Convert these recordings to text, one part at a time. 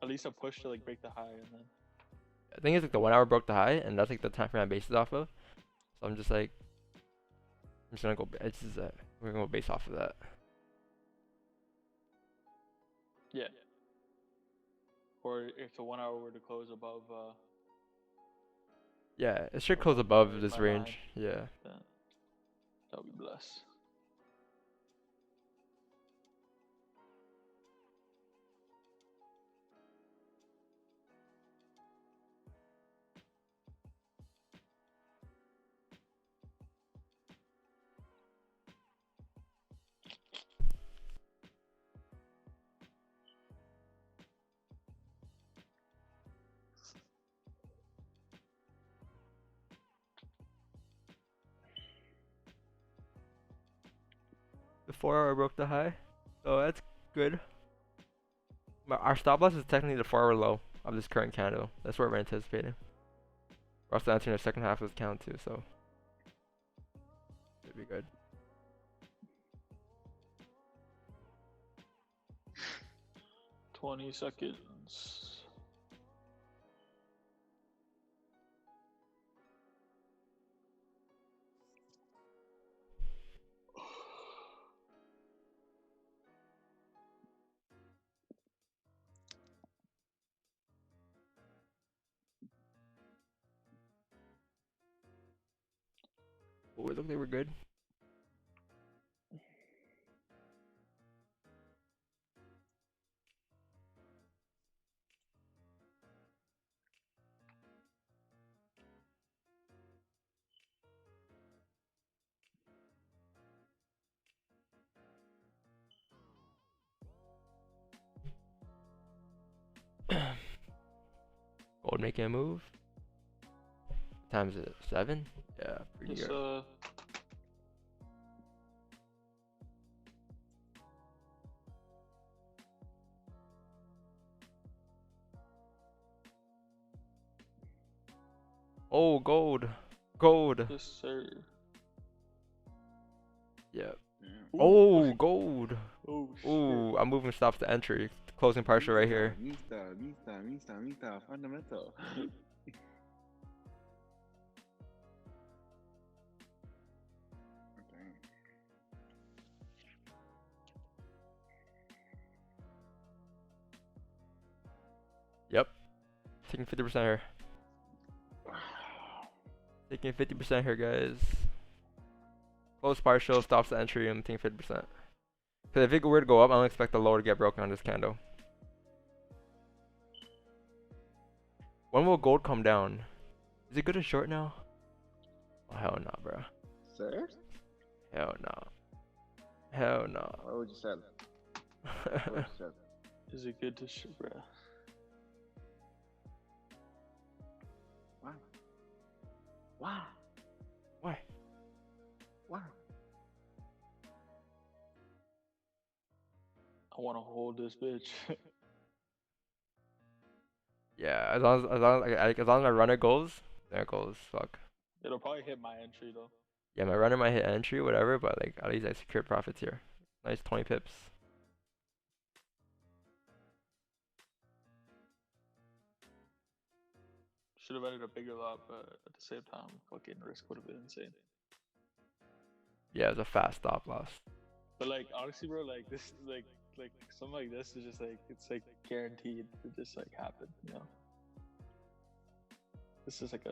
at least a push to like break the high and then. I think it's like the 1 hour broke the high, and that's like the time frame I base it off of. So I'm just like, I'm just gonna go. It's just, we're gonna go base off of that. Yeah. Or if the 1 hour were to close above. Yeah, it should close Above above this my range. line. Yeah. That would be blessed. The 4 hour broke the high, so that's good. But our stop loss is technically the 4 hour low of this current candle. That's what we're anticipating. We're also entering the second half of this candle too, so should be good. $20. Oh, it looked like we're good. Gold making a move. Times it 7. Yeah, pretty Just good. Oh, gold. Gold. yes, sir. Yeah. Ooh. Oh, gold. Oh Ooh, shit. I'm moving stops to entry. Closing partial right here. Mista, fundamental. Yep. Taking 50% here. Taking 50% here, guys. Close partial, stops the entry, I'm taking 50%. Because if it were to go up, I don't expect the lower to get broken on this candle. When will gold come down? Is it good to short now? Oh, hell no, bro. Sir? Hell no. Hell no. Why would you sell? Why would you sell? Is it good to shit, bruh? Why? Why? Why? Why? I want to hold this bitch. Yeah, as long as my runner goes, there it goes. Fuck. It'll probably hit my entry though. Yeah, my runner might hit entry, whatever, but like at least I secured profits here. Nice 20 pips. Should have ended a bigger lot, but at the same time, fucking risk would have been insane. Yeah, it's a fast stop loss. But like honestly, bro, like this, like something like this is just like it's like guaranteed to just like happen, you know. This is like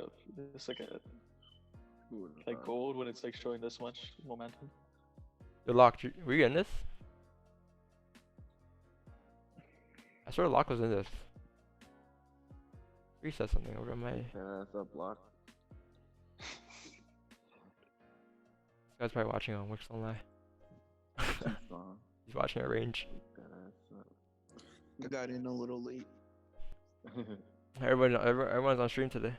like gold when it's like showing this much momentum. Good luck. Were you getting this? I swear Lock was in this. He said something over my. That's a block. This guy's probably watching on Wix, don't lie. He's watching at range. I got in a little late. Everyone's on stream today.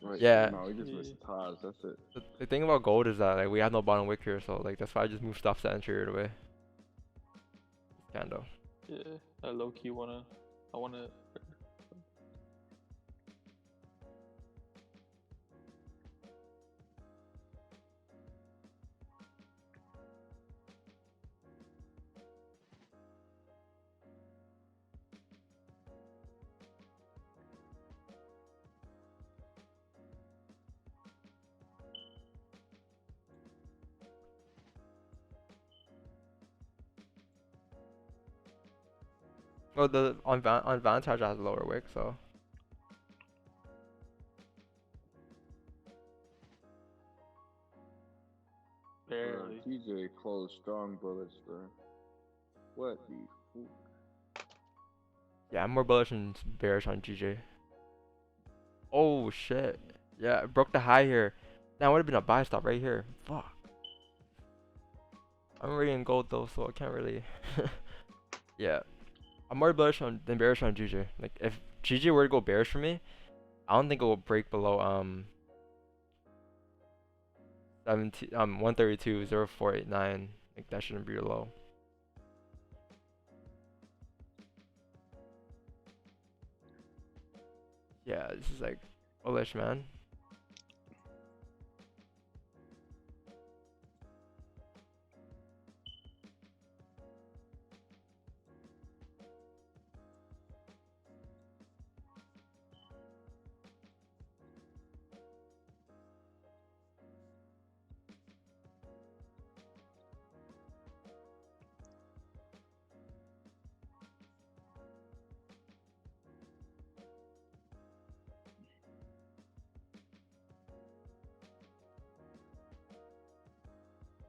Right, Yeah. No, we just missed Taj. That's it. The thing about gold is that like we have no bottom wick here, so like that's why I just move stuff to entry right away. Candle. Yeah, I low key I wanna. Well, the on Vantage has a lower wick, so Barely. TJ closed strong bullets there. What the fool? yeah, I'm more bullish and bearish on GJ. Oh shit. Yeah, it broke the high here. That would have been a buy stop right here. Fuck. I'm already in gold though, so I can't really. Yeah, I'm more bullish on than bearish on GJ. Like if GJ were to go bearish for me, I don't think it will break below 132.0489. Like that shouldn't be low. Yeah, this is like bullish, man.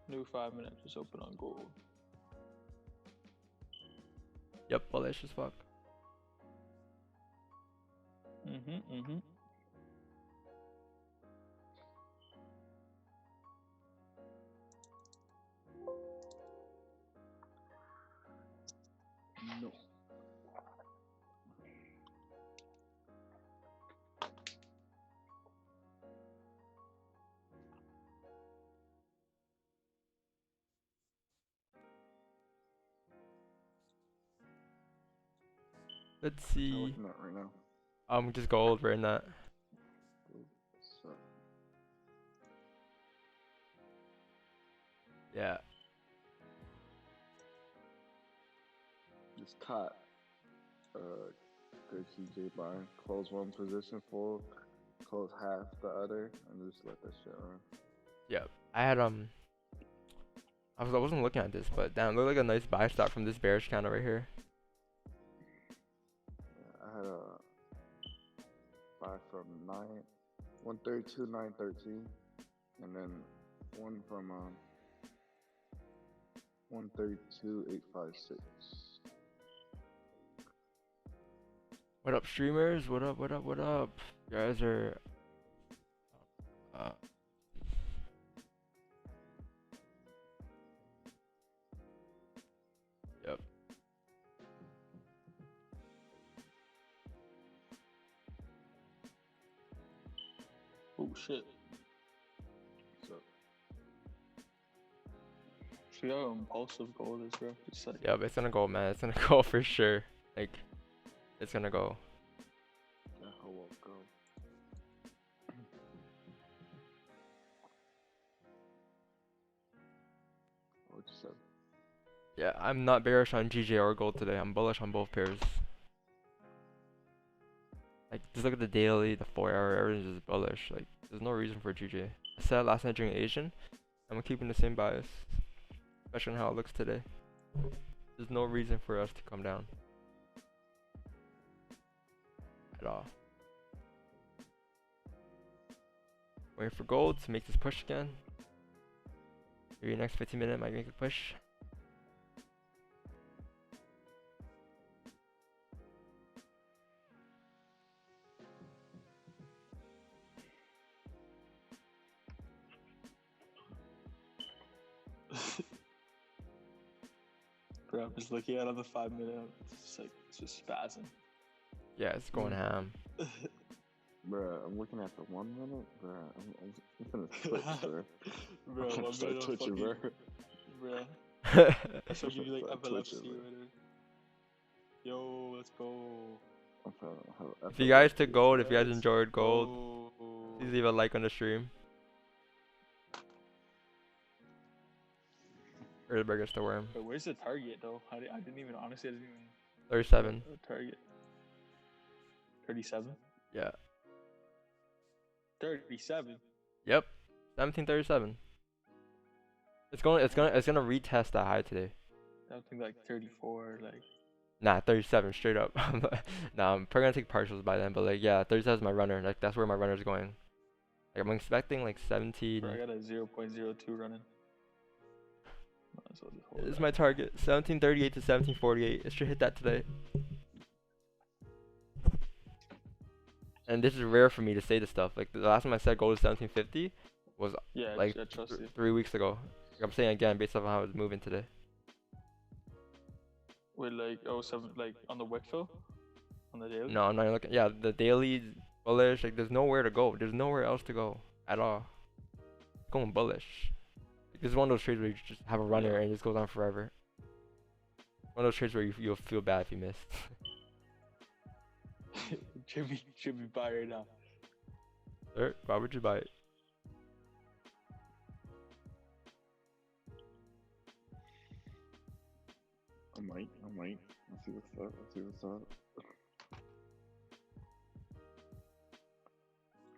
New 5 minutes just open on gold. Yep, bullish as fuck. Mm-hmm. No. Let's I'm see. looking at right now. Just gold right in that. So, Yeah. just caught good TJ buy. Close one position full, close half the other, and just let that shit run. Yep. I had I wasn't looking at this, but damn, it looked like a nice buy stop from this bearish candle right here. Yeah, I had a buy from 132, 913, and then one from 132, 856. What up, streamers? What up? What up? What up? You guys are. Yep. Oh shit. So, See how impulsive gold is, bro? Just like Yeah, but it's gonna go, man. It's gonna go for sure. Like, it's gonna go. that hoe will go. What you said? Yeah, I'm not bearish on GJ or gold today. I'm bullish on both pairs. Like, just look at the daily, the 4 hour, everything's just bullish. Like, there's no reason for GJ. I said last night during Asian, I'm keeping the same bias, especially on how it looks today. There's no reason for us to come down at all. Waiting for gold to make this push again. Maybe next 15 minutes might make a push. bro, I'm just looking at it on the 5 minute. It's just like it's just spazzing. Yeah, it's going ham. Bruh, I'm looking at the 1 minute, bruh. I'm gonna twitch, bruh. Bro, I'm gonna 1 start minute of twitching, fucking, bruh. bro. I should give you like Start epilepsy twitching, or bruh. whatever. Yo, let's go. I'm trying to have If you guys took epilepsy. gold, if you guys Let's enjoyed gold, go. please leave a like on the stream. Erdeberg gets the worm. But where's the target though? I didn't even, honestly, I didn't even. 37. Target. 37? Yeah. 37? Yep. 1737. It's gonna retest that high today. I don't think like 34, like. Nah, 37 straight up. Nah, I'm probably gonna take partials by then, but like yeah, 37 is my runner. Like that's where my runner's going. Like I'm expecting like 17. Bro, I got a 0.02 running. Might as well just hold This is that. my target. 1738 to 1748. It should hit that today. And this is rare for me to say this stuff. Like the last time I said gold is 1750 was Yeah, like I trust you. 3 weeks ago. Like, I'm saying again based off how it's moving today. Wait, like 07, like on the wick fill? On the daily? No, I'm not looking. Yeah, the daily bullish. Like there's nowhere to go. There's nowhere else to go at all. It's going bullish. Like, this is one of those trades where you just have a runner and it just goes on forever. One of those trades where you'll feel bad if you miss. Jimmy buy right now. Sir, why would you buy it? I might. Let's see what's up.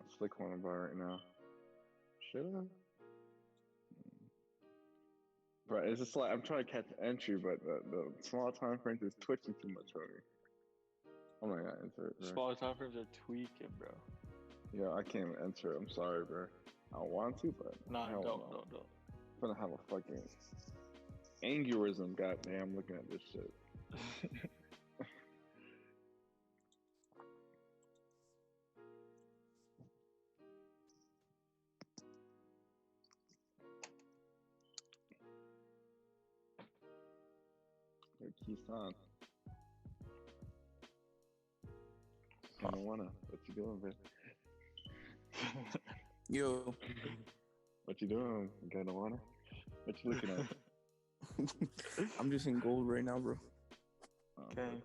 Let's click one buy right now. Should I? But it's just like I'm trying to catch entry, but the small time frames is twitching too much for me. I'm not gonna enter it, bro. Smaller time frames are tweaking, bro. Yeah, I can't even enter it. I'm sorry, bro. I want to, but Nah, hell don't. no. I'm gonna have a fucking aneurysm, goddamn, looking at this shit. Hey, Kisan. I don't wanna. What you doing, man? Yo. What you doing? You got no wanna? What you looking at? I'm just in gold right now, bro. Okay.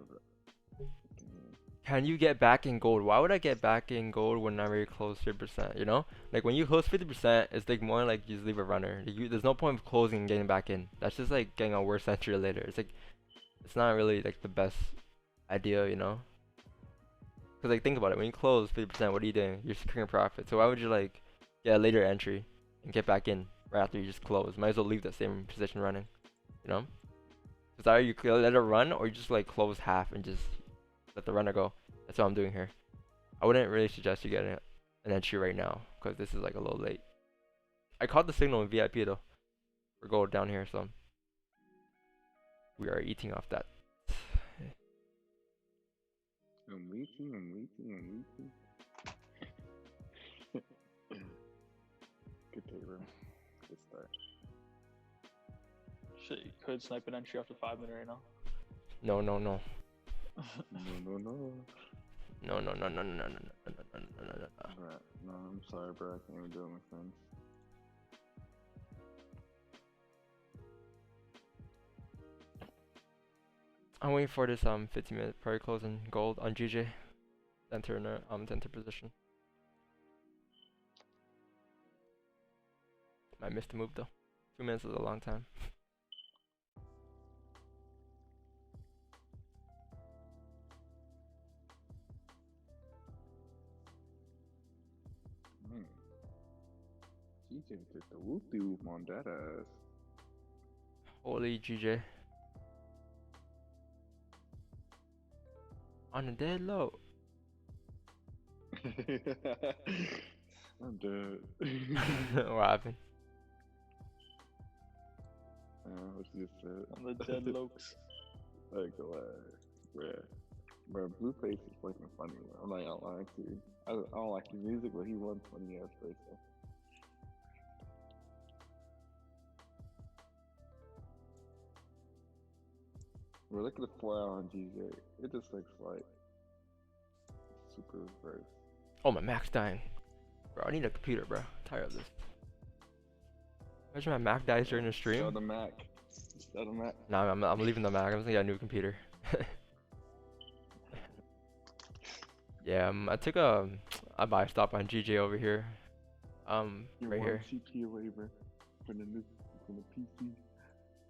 Can you get back in gold? Why would I get back in gold whenever you close 50%? You know, like when you close 50%, it's like more like you just leave a runner. There's no point of closing and getting back in. That's just like getting a worse entry later. It's like, it's not really like the best idea, you know? Cause like think about it, when you close 50%, what are you doing? You're securing profit. So why would you like get a later entry and get back in right after you just close? Might as well leave that same position running, you know? Cause either you could let it run or you just like close half and just let the runner go. That's what I'm doing here. I wouldn't really suggest you getting an entry right now because this is like a little late. I caught the signal in VIP though. We're going down here, so we are eating off that. I'm waiting. Good day, bro. Good start. Shit, you could snipe an entry after 5 minutes right now. No. No. No. Right. No, I'm sorry, bro. I can't even do it, my friends. I'm waiting for this 15-minute prior close in gold on GJ. Enter in a enter position. I missed the move though. 2 minutes is a long time. GJ took the whoop-de-whoop on that ass. Holy GJ. On the dead low. I'm dead. What happened? What you just said? On the dead lokes. Like, bro, Blueface is fucking funny, bro. I'm not gonna lie to you. I don't like his music, but he won funny ass face. Bro, look at the 4 hour on GJ. It just looks like super reverse. Oh, my Mac's dying. Bro, I need a computer, bro. I'm tired of this. Imagine my Mac dies during the stream. Show the Mac. Show the Mac. Nah, I'm leaving the Mac. I'm just gonna get a new computer. Yeah, I took a buy stop on GJ over here. You're right one here. CP away, bro. From the PC.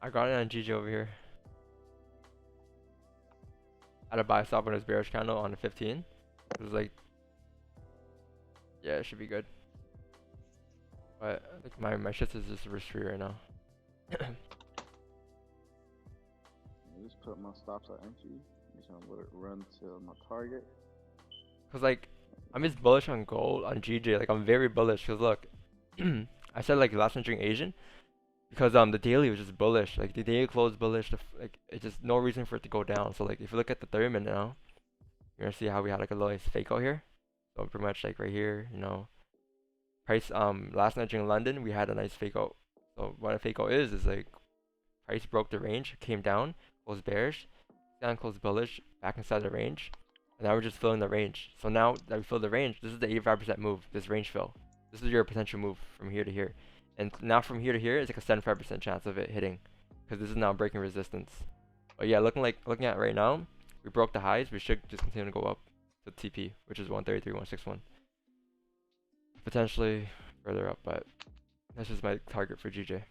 I got it on GJ over here. I had a buy stop on his bearish candle on the 15. It was like, yeah, it should be good. But like my shit is just risk free right now. I just put my stops at entry. Just gonna let it run to my target. Cause like I'm just bullish on gold on GJ. Like I'm very bullish. Cause look, I said like last night during Asian. Because the daily was just bullish. Like the daily closed bullish. Like it's just no reason for it to go down. So like if you look at the 30-minute now, you're gonna see how we had like a little fake out here. So pretty much like right here, you know, price last night during London we had a nice fake out. So what a fake out is like price broke the range, came down, closed bearish, down closed bullish, back inside the range, and now we're just filling the range. So now that we fill the range, this is the 85% move. This range fill. This is your potential move from here to here. And now from here to here, it's like a 75% chance of it hitting, because this is now breaking resistance. But yeah, looking at right now, we broke the highs. We should just continue to go up to TP, which is 133, 161. Potentially further up, but that's just my target for GJ.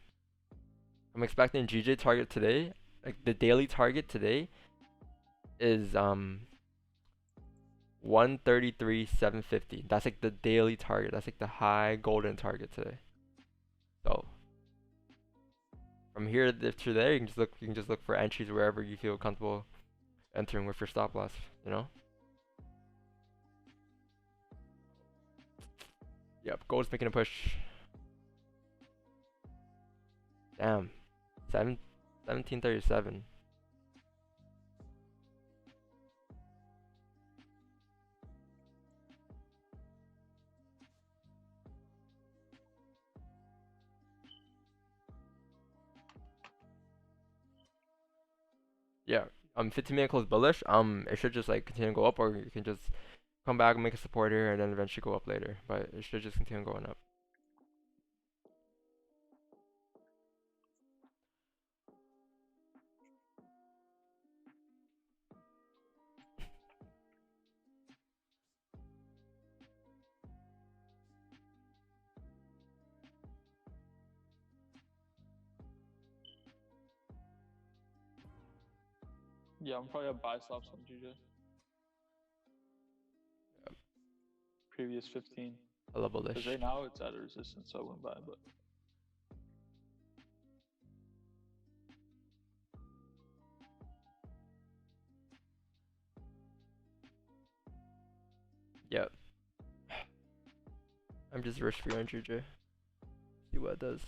I'm expecting GJ target today, like the daily target today, is 133,750. That's like the daily target. That's like the high golden target today. So from here to there, you can just look for entries wherever you feel comfortable entering with your stop loss. You know. Yep, gold's making a push. Damn, 1737. Yeah, 15-minute close bullish. It should just like continue to go up, or you can just come back and make a support here, and then eventually go up later. But it should just continue going up. Yeah, I'm probably gonna buy stops on GJ. Yep. Previous 15. Hella bullish. Because right now it's at a resistance, so I wouldn't buy, but. Yep. I'm just risk free on GJ. See what it does.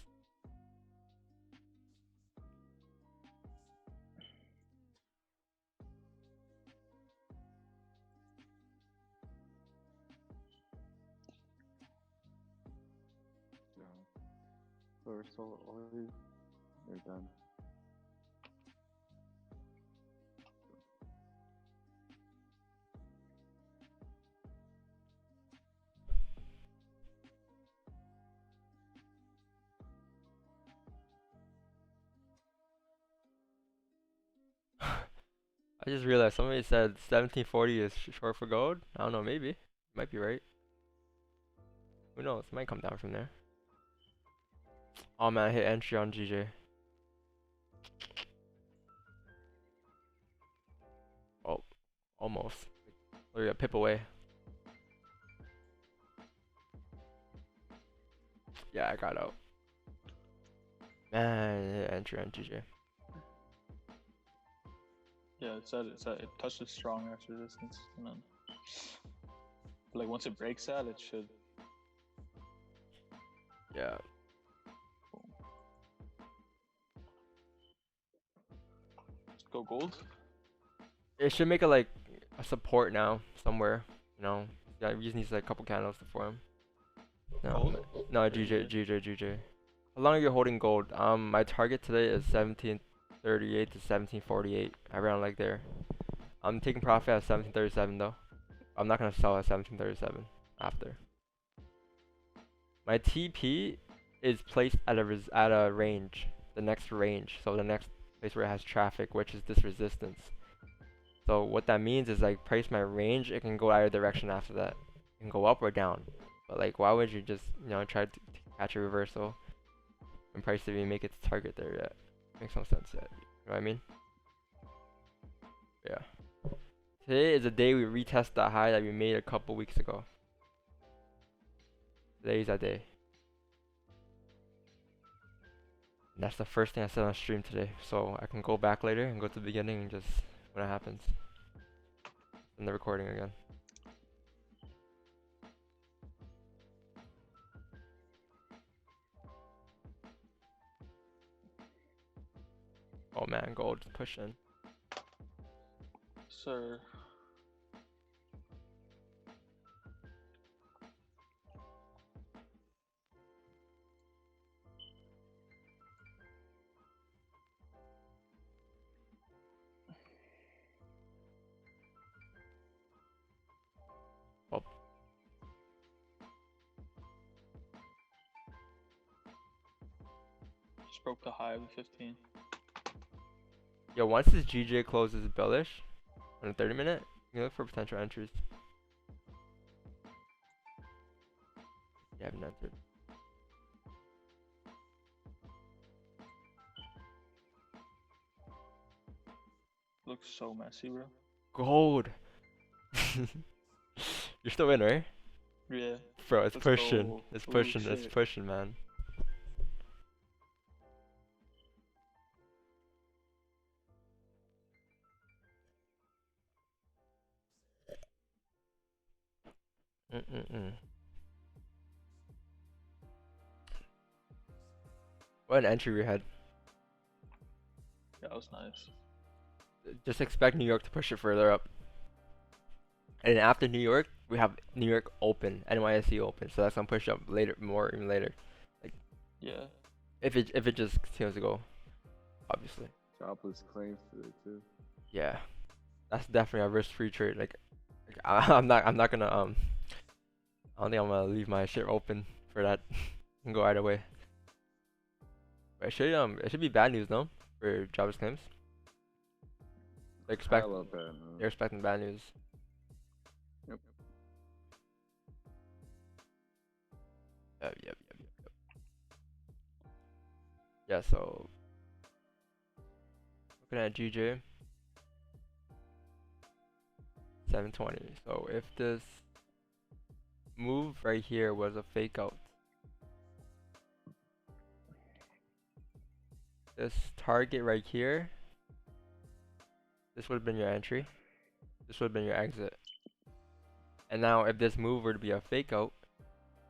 First, they're done. I just realized somebody said 1740 is short for gold. I don't know, maybe. Might be right. Who knows? It might come down from there. Oh man, I hit entry on GJ. Oh, almost. We're a pip away. Yeah, I got out. Man, I hit entry on GJ. Yeah, it touches strong after resistance, and then like once it breaks that, it should. Yeah. Let's go gold. It should make like a support now somewhere. You know, yeah, we just need like a couple candles to form. No, Gold? no, GJ. How long are you holding gold? My target today is 1738 to 1748, around like there. I'm taking profit at 1737 though. I'm not gonna sell at 1737 after. My TP is placed at a range, the next range. So the next place where it has traffic, which is this resistance. So what that means is like price my range, it can go either direction after that. It can go up or down. But like why would you just, you know, try to catch a reversal and price didn't even make its target there yet? Makes no sense yet. You know what I mean? Yeah. Today is the day we retest that high that we made a couple weeks ago. Today's that day. And that's the first thing I said on stream today. So I can go back later and go to the beginning and just when it happens. in the recording again. Oh man, gold pushing. Sir. Well, Just broke the high of the 15. yo, once this GJ closes bullish on a 30-minute, you can look for potential entries. You haven't entered. Looks so messy, bro. Gold. You're still in, right? Yeah. Bro, it's Let's pushing. go. It's Ooh, pushing. It's shit. pushing, man. What an entry we had. Yeah, that was nice. Just expect New York to push it further up. And after New York, we have New York open, NYSE open. So that's gonna push up later, more even later. Yeah. If it just continues to go, obviously. Jobless claims today too. Yeah, that's definitely a risk-free trade. I'm not gonna I don't think I'm gonna leave my shit open for that. Can go either way. But it should be bad news, no, for jobless claims. They're Hella bad, man. they're expecting bad news. Yep. Yep. Yeah, so looking at GJ 720. So if this move right here was a fake out, this target right here, this would have been your entry, this would have been your exit. And now if this move were to be a fake out,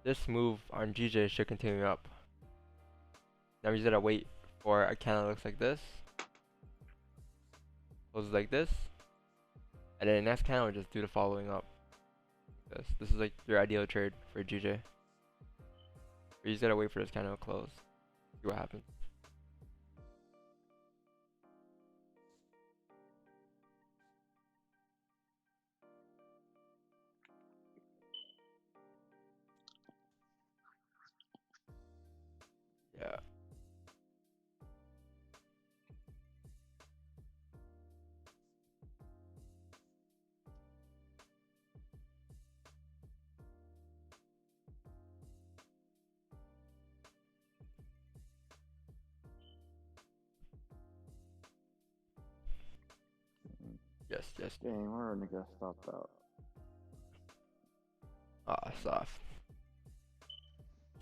this move on GJ should continue up. Now we just gotta wait for a candle that looks like this, closes like this, and then the next candle we just do the following up. This is like your ideal trade for GJ. You just gotta wait for this candle to close, see what happens. Yeah. Yes. Dang, where a nigga stopped out. Ah, soft.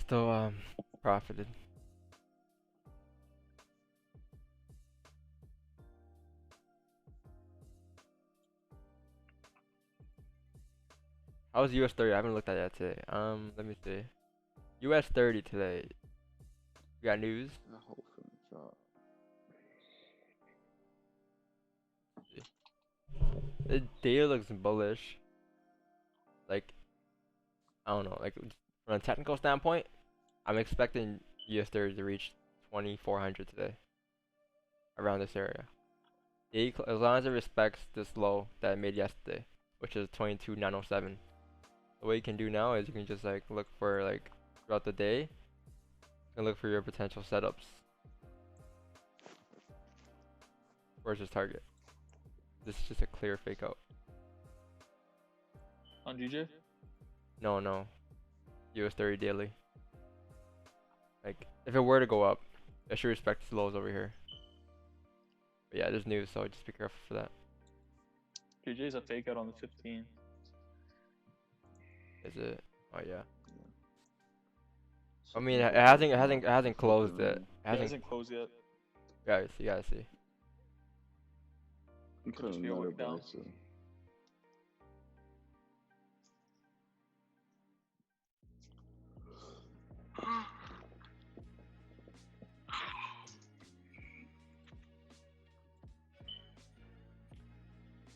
Still profited. How was US 30? I haven't looked at that today. Let me see. US 30 today. We got news. I hope for the drop. The data looks bullish. Like, I don't know. Like, from a technical standpoint, I'm expecting US 30 to reach 2400 today. Around this area. As long as it respects this low that it made yesterday, which is 22907. The way you can do now is you can just like look for like throughout the day, you can look for your potential setups. Where's this target? This is just a clear fake out. On GJ? No. US 30 daily. Like, if it were to go up, it should respect its lows over here. But yeah, there's news, so just be careful for that. GJ's a fake out on the 15. Is it? Oh yeah. I mean, it hasn't closed yet. It hasn't closed yet. You gotta see. I'm Could just putting be a another wick down. buy soon.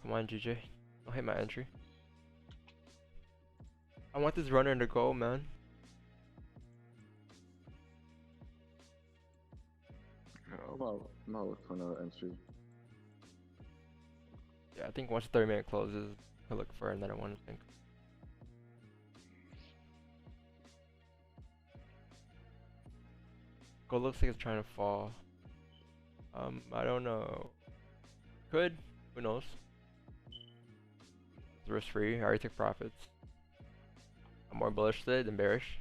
Come on, GJ. Don't hit my entry. I want this runner to go, man. I'm out for another entry. Yeah, I think once the 30-minute closes, I'll look for another one, I think. Gold looks like it's trying to fall. I don't know. Could. Who knows? It's risk free. I already took profits. I'm more bullish today than bearish.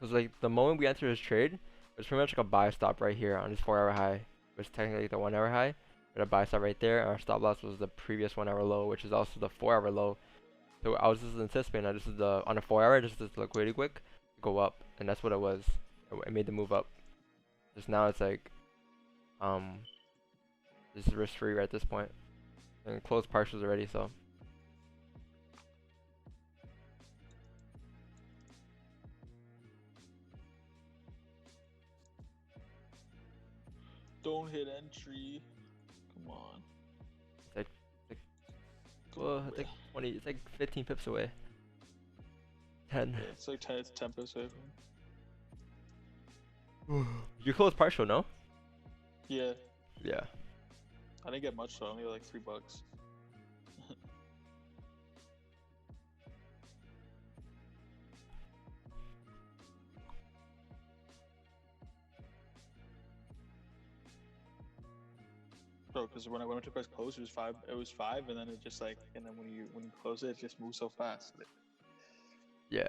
Cause like the moment we entered this trade, it was pretty much like a buy stop right here on this 4-hour high, which is technically the 1-hour high. But a buy stop right there. Our stop loss was the previous 1-hour low, which is also the 4-hour low. So I was just anticipating that this is the on a 4-hour, just this liquidity quick to go up, and that's what it was. It made the move up. Just now it's like, this is risk free right at this point, and closed partials already. So Don't hit entry. Come on. well, I think 20. It's like 15 pips away. 10. Yeah, it's like 10. It's 10 pips away from. You closed partial, no? Yeah. Yeah. I didn't get much though. I only got like $3. Bro, because when I went to press close, it was 5. It was 5, and then it just like, and then when you close it, it just moves so fast. Like, Yeah.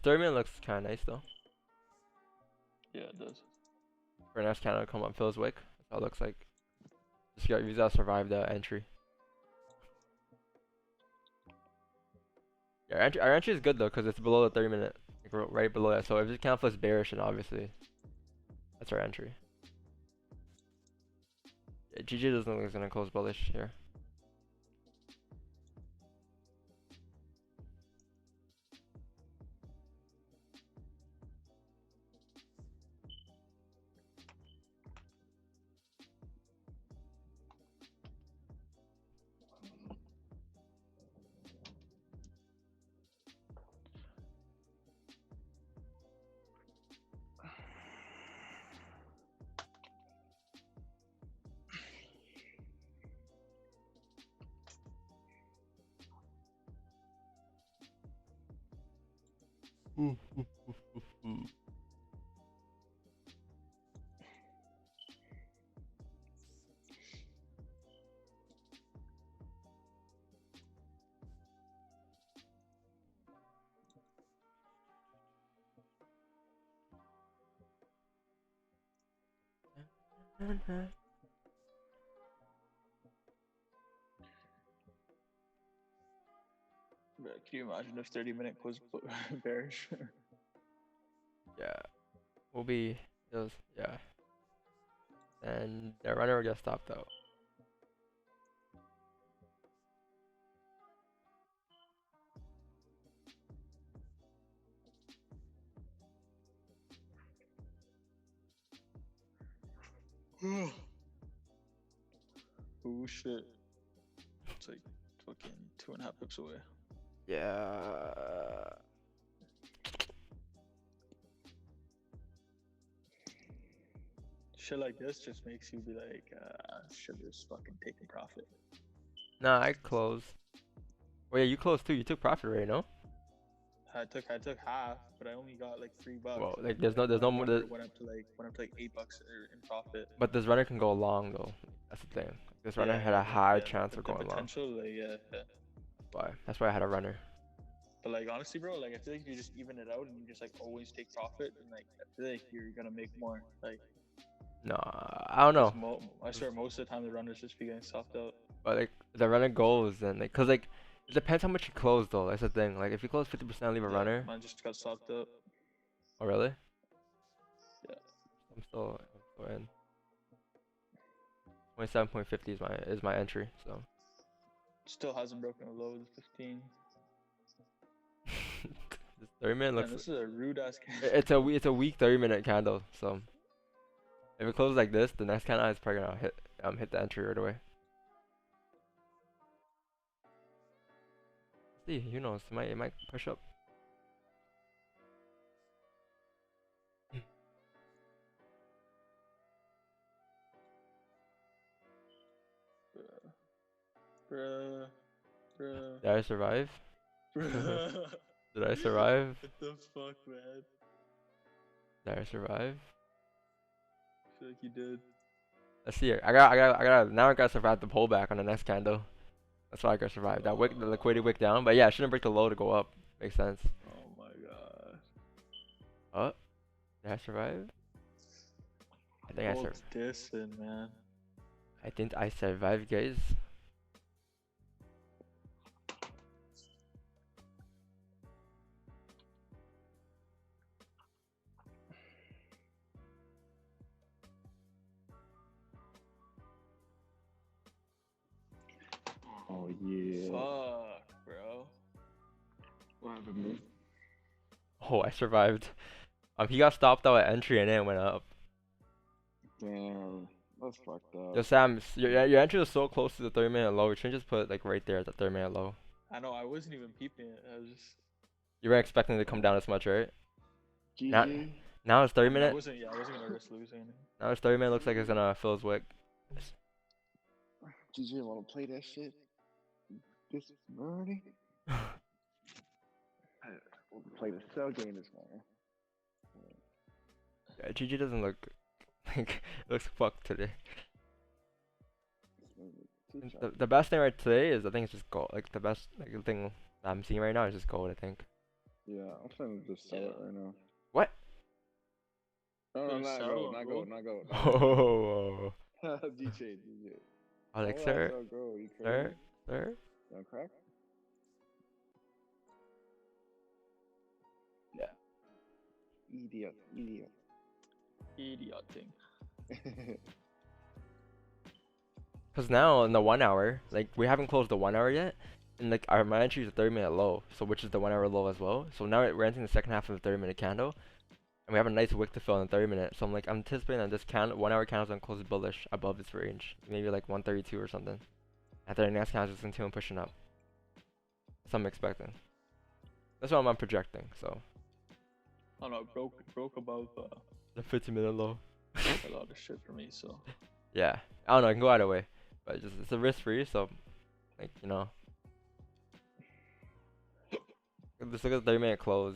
The 30-minute looks kind of nice though. yeah, it does. For next candle to come up Phil's wick. That's how it looks like. Just got use that to survive the entry. Yeah, our entry is good though because it's below the 30-minute, like right below that. So if this candle flips bearish, then obviously that's our entry. Yeah, GG doesn't look like it's gonna close bullish here. Bro, can you imagine if 30-minute close bearish? Yeah, we'll be those. Yeah, and the runner will get stopped out. Oh shit. It's like fucking 2.5 pips away. Yeah. Shit like this just makes you be like, should just fucking take a profit. Nah, I closed. Oh yeah, you closed too. You took profit already, no? I took half, but I only got like $3. Well, like there's no more. Went up to like $8 in profit. But this runner can go long though. That's the thing. This runner had a high chance of going long. Potential, like, yeah. That's why I had a runner. But like honestly, bro, like I feel like you just even it out and you just like always take profit, and like I feel like you're gonna make more. Like No, I don't know. I swear most of the time the runners just be getting soft out. But like the runner goes and like, cause like it depends how much you close though. That's the thing. Like if you close 50%, leave a runner. Mine just got soft up. Oh really? Yeah. I'm still in. 27.50 is my entry. So Still hasn't broken a low to 15. This 30-minute Man, looks. this is a rude ass It's a weak 30-minute candle. So if it closes like this, the next candle is probably gonna hit the entry right away. See, who knows? It might push up. Bruh. Did I survive? Bruh. Did I survive? What the fuck, man? Did I survive? I feel like you did. Let's see here. Now I gotta survive the pullback on the next candle. That's why I gotta survive. That wick, the liquidity wick down. But yeah, I shouldn't break the low to go up. Makes sense. Oh my god. Oh, did I survive? I think I Hold survived. this in, man. I think I survived, guys. Oh yeah. Fuck, bro. What happened, man? Oh, I survived. He got stopped out at entry and then it went up. Damn, that's fucked up. Yo, Sam, your entry was so close to the 30-minute low. You should just put it like right there at the 30-minute low. I know, I wasn't even peeping it. I was just. You weren't expecting it to come down as much, right? GG. Now it's 30 I minute. wasn't gonna risk losing. Now it's 30 minute. Looks like it's gonna fill his wick. GG, wanna play that shit this morning? We'll play the cell game this morning. Yeah, GG doesn't look like it looks fucked today. The best thing right today is I think it's just gold. Like the best thing I'm seeing right now is just gold. I think. Yeah, I'm trying to just sell it right now. What? No, Gonna not sell go, on not go, gold? not go. Oh, DJ. Alex, Oh, sir, so go, you sir, crazy? sir. You want crack? Yeah. Idiot. Idioting. Cause now in the 1 hour, like we haven't closed the 1 hour yet, and like my entry is a 30-minute low, so which is the 1 hour low as well. So now we're entering the second half of the 30-minute candle, and we have a nice wick to fill in the 30-minute. So I'm anticipating that this 1 hour candle is gonna close bullish above this range, maybe like 132 or something. After the next candle just continue pushing up. That's what I'm expecting. That's what I'm projecting. So I don't know, broke above the 50-minute low. a lot of shit for me, so. Yeah, I don't know. I can go either way, but it's a risk free. So like just look at the 30-minute close.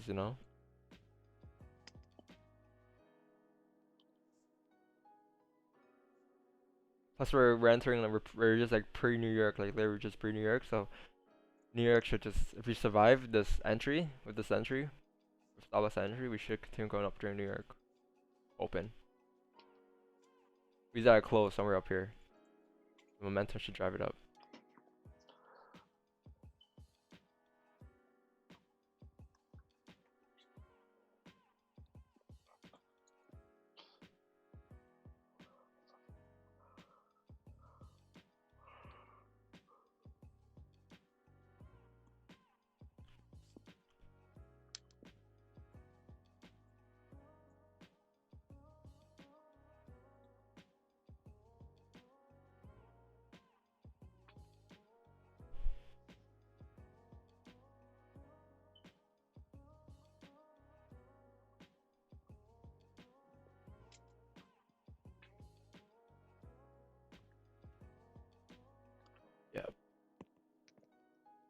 Plus we're entering, we're just like pre-New York, like they were just pre-New York, so New York should just, if we survive this entry, with stop-loss entry, we should continue going up during New York open. We gotta close somewhere up here. The momentum should drive it up.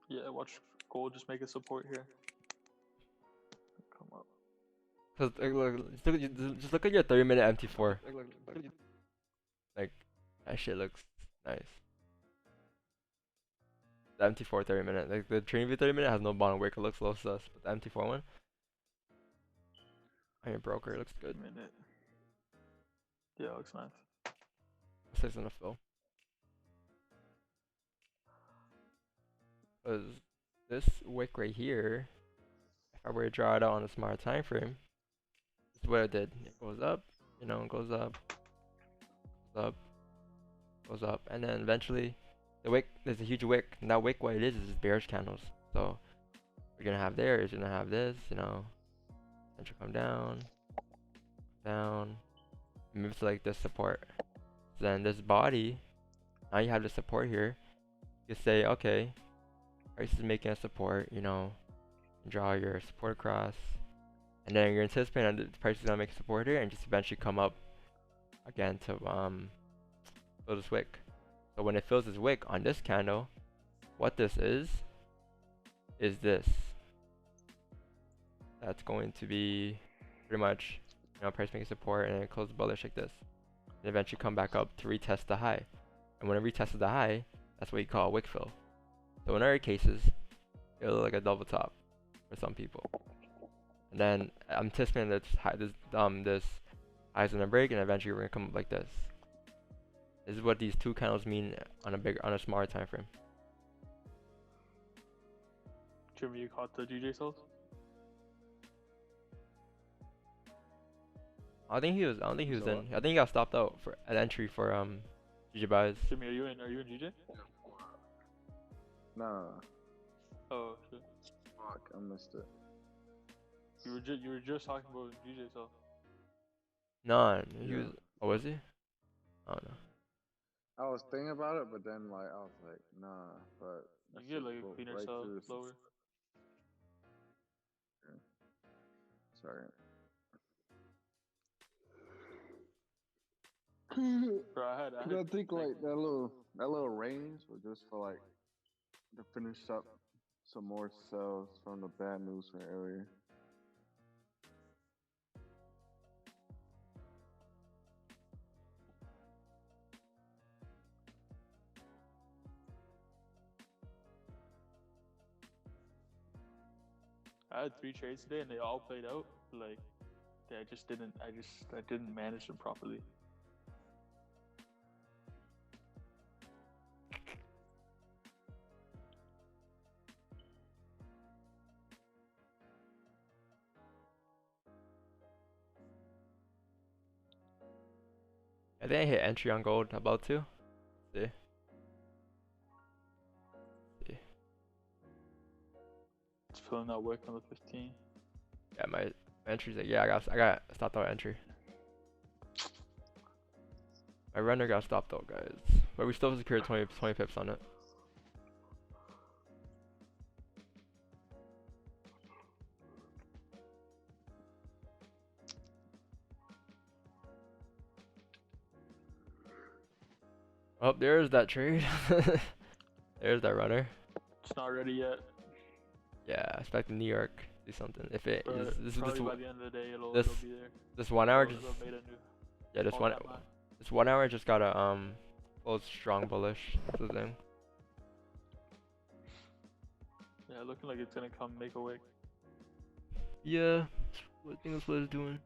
Yeah, watch gold just make a support here. Come up. Cause just look at your 30-minute MT4. Like that shit looks nice. The MT4 30-minute, like the TradingView 30-minute has no bottom wick. It looks low sus, but the MT4 one, Iron Broker looks good. Minute. Yeah, it looks nice. Looks like it's gonna fill. Cause this wick right here, if I were to draw it out on a smaller time frame, this is what it did. It goes up, goes up, goes up, and then eventually The wick, there's a huge wick, and that wick, what it is bearish candles. So you're gonna have there, you're gonna have this, you know, and you come down, move to like this support. So then this body, now you have the support here. You say, okay, price is making a support, you know, draw your support across, and then you're anticipating that the price is gonna make a support here and just eventually come up again to fill this wick. So when it fills this wick on this candle, what this is this. That's going to be pretty much, you know, price making support and it closes bullish like this. And eventually come back up to retest the high. And when it retests the high, that's what you call a wick fill. So in other cases, it'll look like a double top for some people. And then I'm anticipating that this high is gonna break and eventually we're gonna come up like this. This is what these two candles mean on a smaller time frame. Jimmy, you caught the GJ cells? I don't think he was So in. what? I think he got stopped out for an entry for GG buys. Jimmy, are you in GJ? Nah, Oh shit. fuck, I missed it. You were just talking about GJ cells. No, he Yeah. was. Oh, was he? I don't know. I was thinking about it, but then like I was like, nah. But You that get shit like a go cleaner right cell through the lower. Sorry. Bro, I had I think like that little range was just for like to finish up some more sales from the bad news from earlier. I had 3 trades today and they all played out. Like, I didn't manage them properly. I think I hit entry on gold about to. See. It's filling that wick on the 15. Yeah, my entry's like, yeah, I got stopped out entry. My runner got stopped out, guys, but we still secured 20 pips on it. Oh, there's that trade. There's that runner. It's not ready yet. Yeah, I expect New York to do something. If it But is probably by the end of the day, it'll this be there. this 1 hour It'll- just it'll made a new yeah this all one time high. this 1 hour just got a close strong bullish. That's the thing. Yeah, looking like it's gonna come make a wick. Yeah, I think that's what it's doing.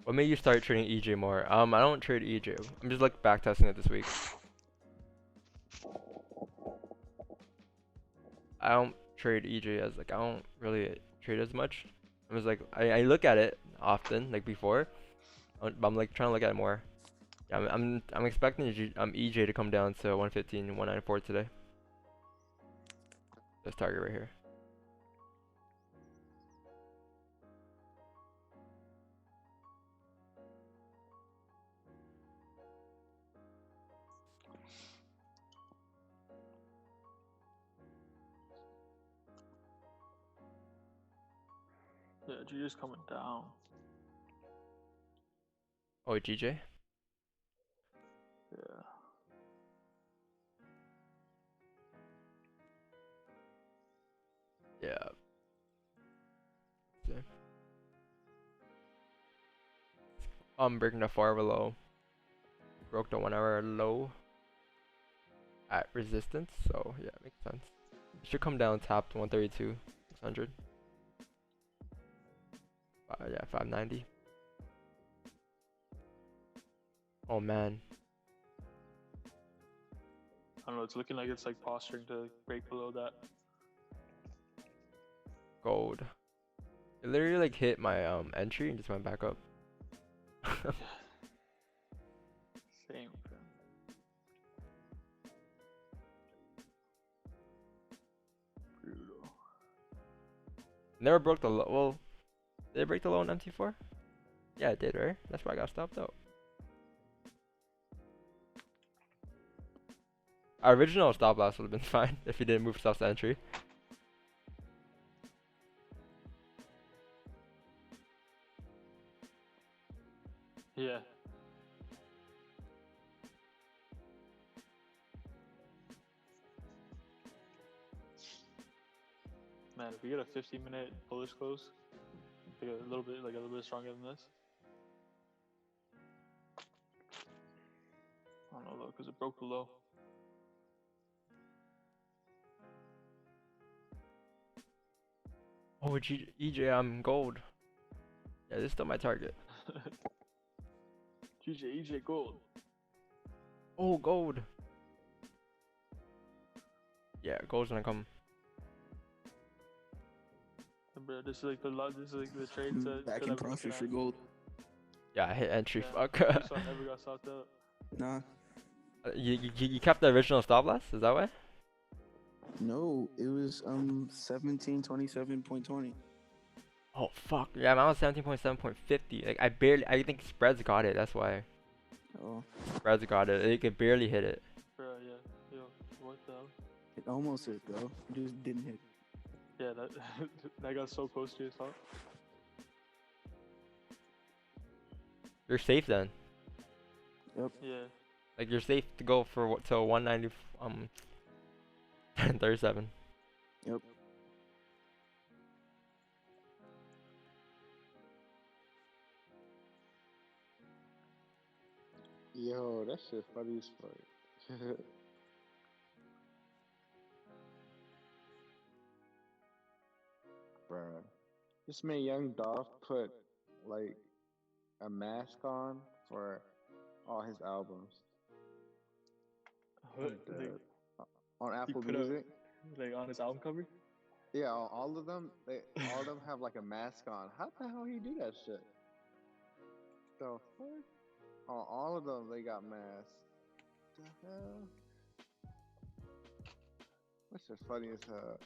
What made you start trading EJ more? I don't trade EJ. I'm just like back testing it this week. I don't trade EJ as like I don't really trade as much. I was like I look at it often like before, but I'm like trying to look at it more. Yeah, I'm expecting EJ to come down to 115, 194 today. This target right here. Yeah, GJ's coming down. Oh, GJ. Yeah. Yeah. Okay. Breaking the 4-hour low. Broke the 1-hour low at resistance, so yeah, makes sense. It should come down tapped 132, 600. Yeah, 590. Oh man, I don't know. It's looking like it's like posturing to break below that. gold. It literally like hit my entry and just went back up. Same. Fam. Brutal. Never broke the low. Well, did it break the low in MT4? Yeah, it did, right? That's why I got stopped out. Our original stop loss would have been fine if he didn't move stops to entry. Yeah. Man, if we get a 15-minute bullish close, like a little bit stronger than this. I don't know though, because it broke the low. Oh, EJ, I'm gold. Yeah, this is still my target. EJ gold. Oh, gold. Yeah, gold's gonna come. Bro, this is like the trades that Back in I've been profit looking for at. gold. Yeah, I hit entry. Yeah, Fuck. this one never got stopped out. Nah. You kept the original stop loss? Is that why? No, it was 1727.20. Oh fuck. Yeah, mine was 17.7.50. Like I think spreads got it. That's why. Oh, Spreads got it. They could barely hit it. Bro, yeah. Yo, what the hell? it almost hit, bro. It just didn't hit. Yeah, that that got so close to his top. You're safe then. Yeah. Like you're safe to go for what till 190 37. Yep. Yo, that shit funny as fuck. Bruh. This man Young Dolph put like a mask on for all his albums. What? And, Like, on he Apple put Music. like on his album cover? Yeah, all of them, all of them have like a mask on. How the hell he do that shit? The fuck? On all of them, they got masks. The hell? That's just funny as hell.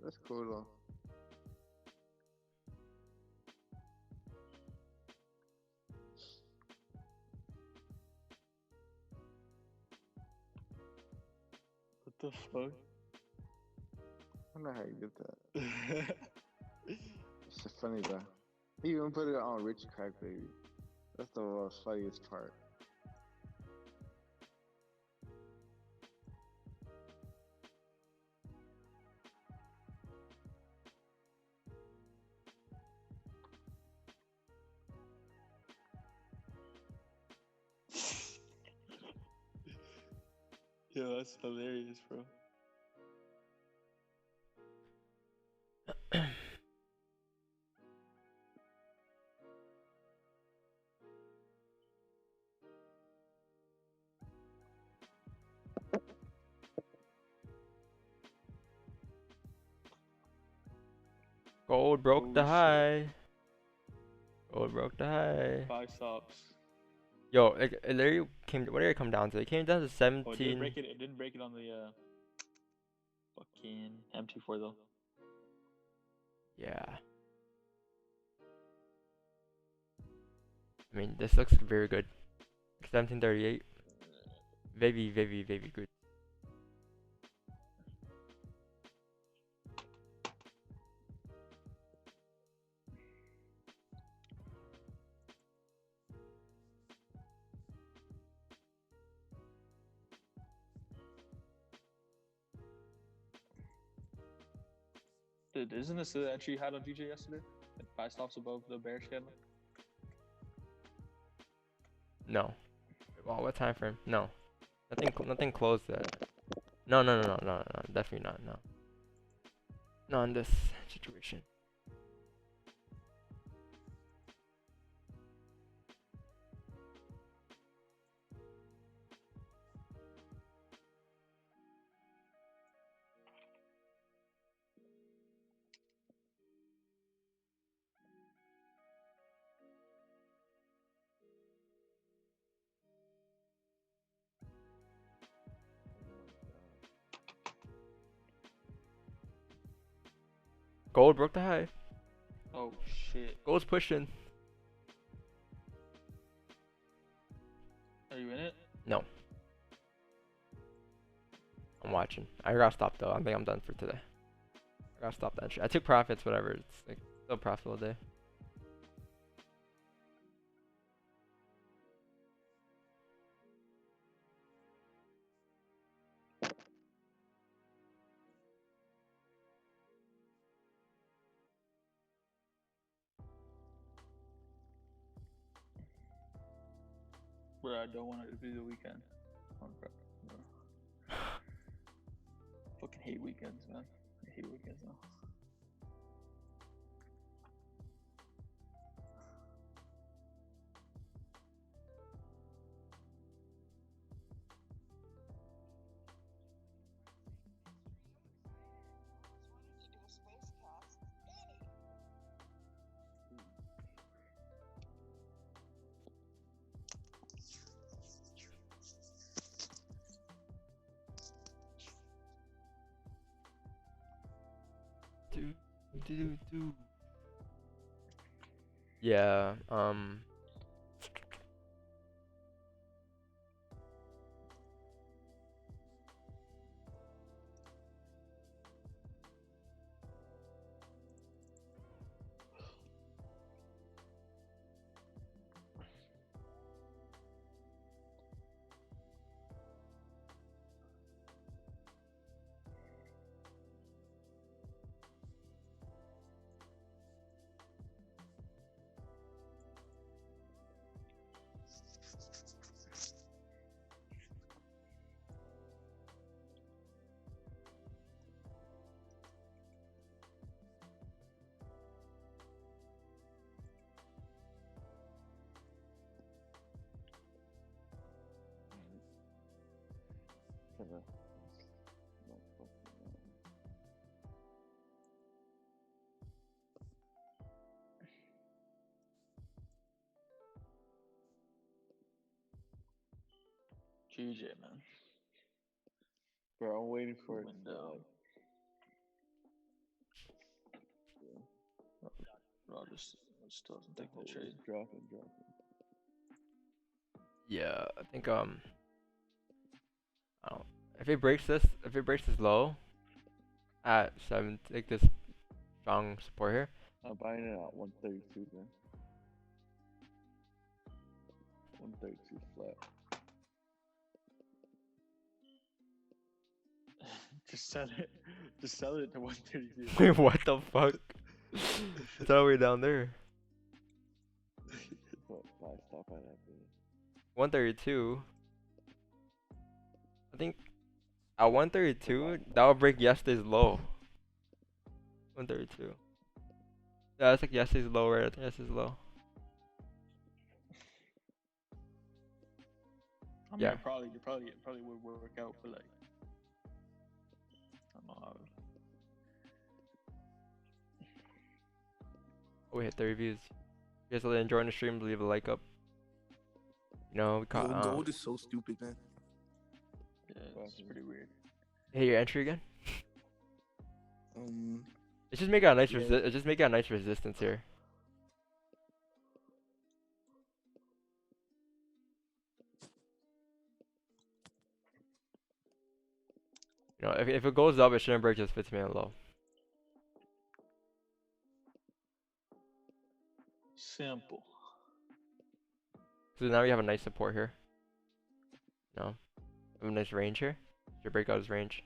That's cool though. What the fuck? I don't know how you did that. It's just funny though. He even put it on Rich Crack Baby. That's the most funniest part. Yo, that's hilarious, bro. Gold broke the Holy shit. high. Gold broke the high. 5 stops. Yo, like it literally came. What did it come down to? It came down to Oh, it 17. didn't break it. It didn't break it on the fucking MT4 though. Yeah. I mean, this looks very good. 1738. Very, very, very good. Isn't this the entry you had on DJ yesterday? Like 5 stops above the bearish candle? No. Well, what time frame? No. Nothing closed yet. No. Definitely not. No. Not in this situation. Gold broke the high. Oh shit. Gold's pushing. Are you in it? No. I'm watching. I gotta stop though. I think I'm done for today. I gotta stop that shit. I took profits, whatever. It's like still a profitable day. Bro, I don't want it to be the weekend. Oh, bro. Fucking hate weekends, man. I hate weekends now. Yeah, GJ, man. Bro, I'm waiting for it. Window. Bro, just still doesn't take the trade. Dropping. yeah. I think I don't. If it breaks this low at 7, take this strong support here. I'm buying it at 132, man. 132 flat. Just sell it. Just sell it to 132. Wait, what the fuck? It's all the way down there. Buy stop at that, dude. 132. I think at 132 that will break yesterday's low. 132. Yeah, that's like yesterday's low, right? I think yesterday's low. I mean, Yeah. it probably would work out, but like, I don't know how. Oh, we hit 30 views. You guys are enjoying the stream, leave a like up. You know, we caught. Gold is so stupid, man. Yeah, it's pretty weird. Hey, your entry again? It's just make it a nice yeah. it's just make it a nice resistance here. You know, if it goes up, it shouldn't break this 50-minute low. Simple. So now we have a nice support here. No, we have a nice range here. Should break out his range.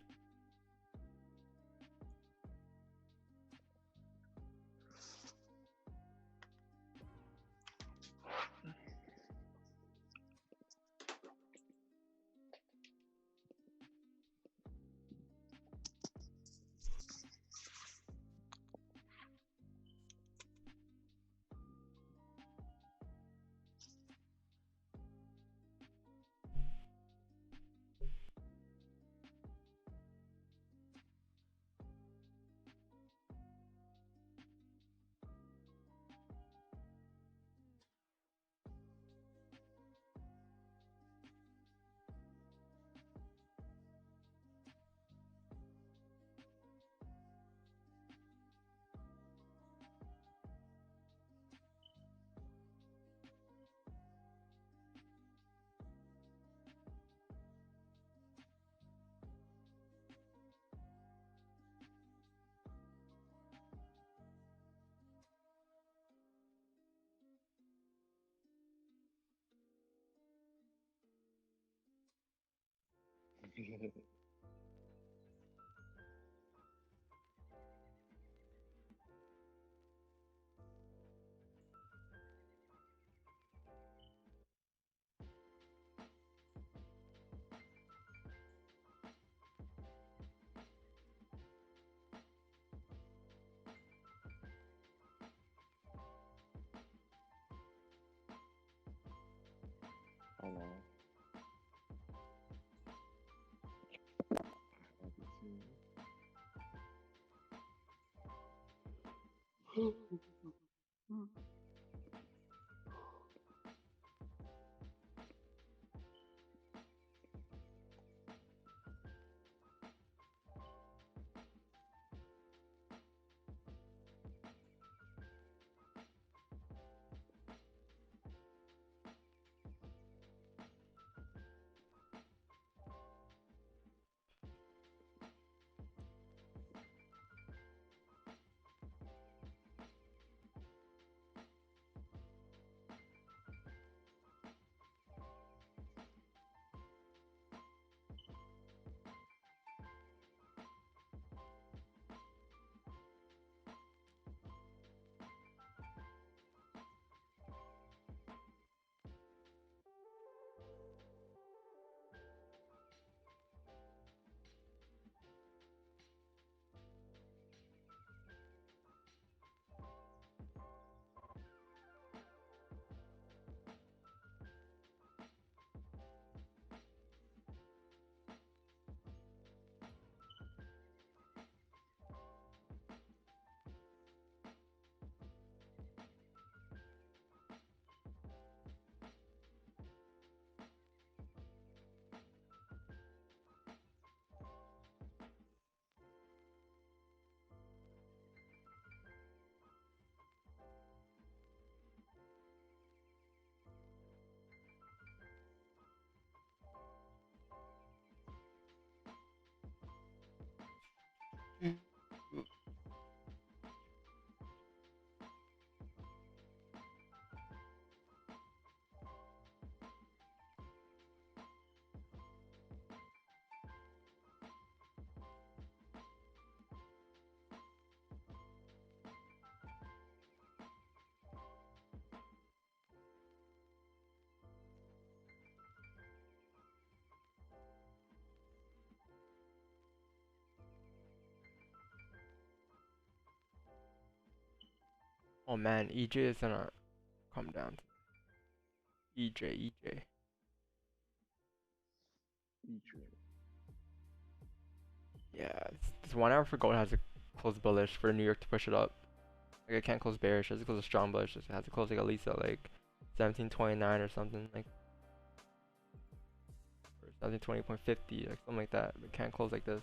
Hold on. Oh man, EJ is gonna come down. EJ. Yeah, this 1 hour for gold has to close bullish for New York to push it up. Like it can't close bearish, it has to close a strong bullish. It has to close like at least at like 1729 or something, like or 1720.50, like something like that. It can't close like this.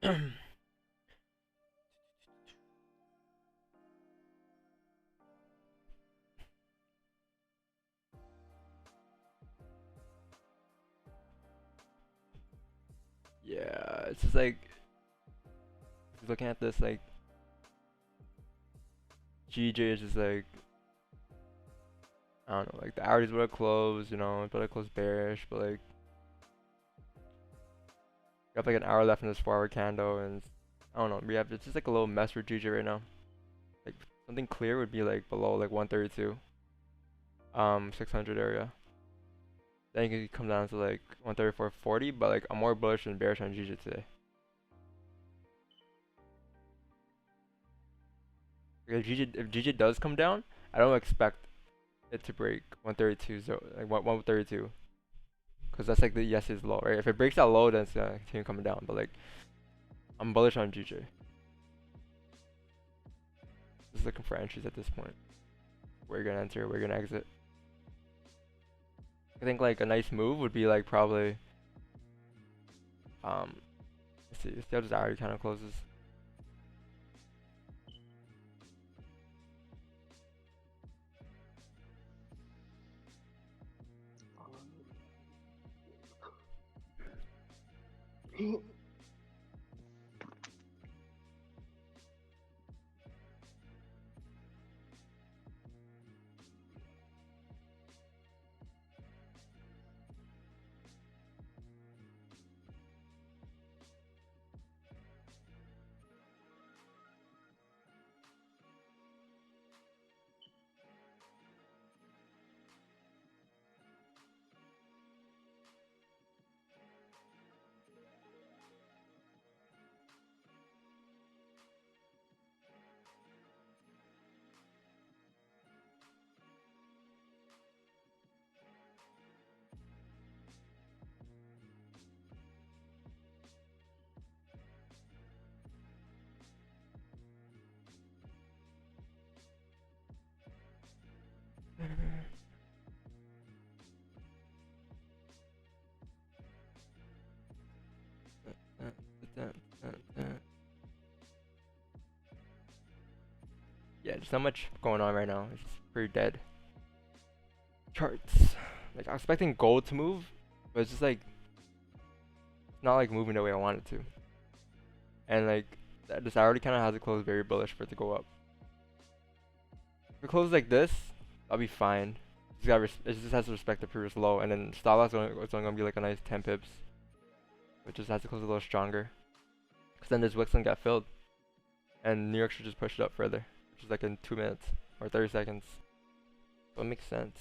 Yeah, it's just like looking at this like GJ is just like I don't know, like the hours would have closed, you know, but it closed bearish, but like you have like an hour left in this 4 hour candle and I don't know, we have it's just like a little mess for GJ right now. Like something clear would be like below like 132, 600 area. Then you could come down to like 134.40, but like I'm more bullish than bearish on GJ today. If GJ does come down, I don't expect it to break 132, so like 132, because that's like the yesterday's low, right? If it breaks that low, then it's gonna continue coming down. But like I'm bullish on GJ. Just looking for entries at this point. Where you're gonna enter, where you're gonna exit. I think like a nice move would be like probably let's see how this hour kind of closes. Yeah, there's not much going on right now. It's pretty dead. Charts. Like I was expecting gold to move, but it's just like it's not like moving the way I want it to. And like this already kind of has it closed very bullish for it to go up. If it closes like this, I'll be fine. It just has to respect the previous low, and then stop loss is only gonna be like a nice 10 pips. It just has to close a little stronger. Cause then this Wixon got filled, and New York should just push it up further, which is like in 2 minutes or 30 seconds. So it makes sense.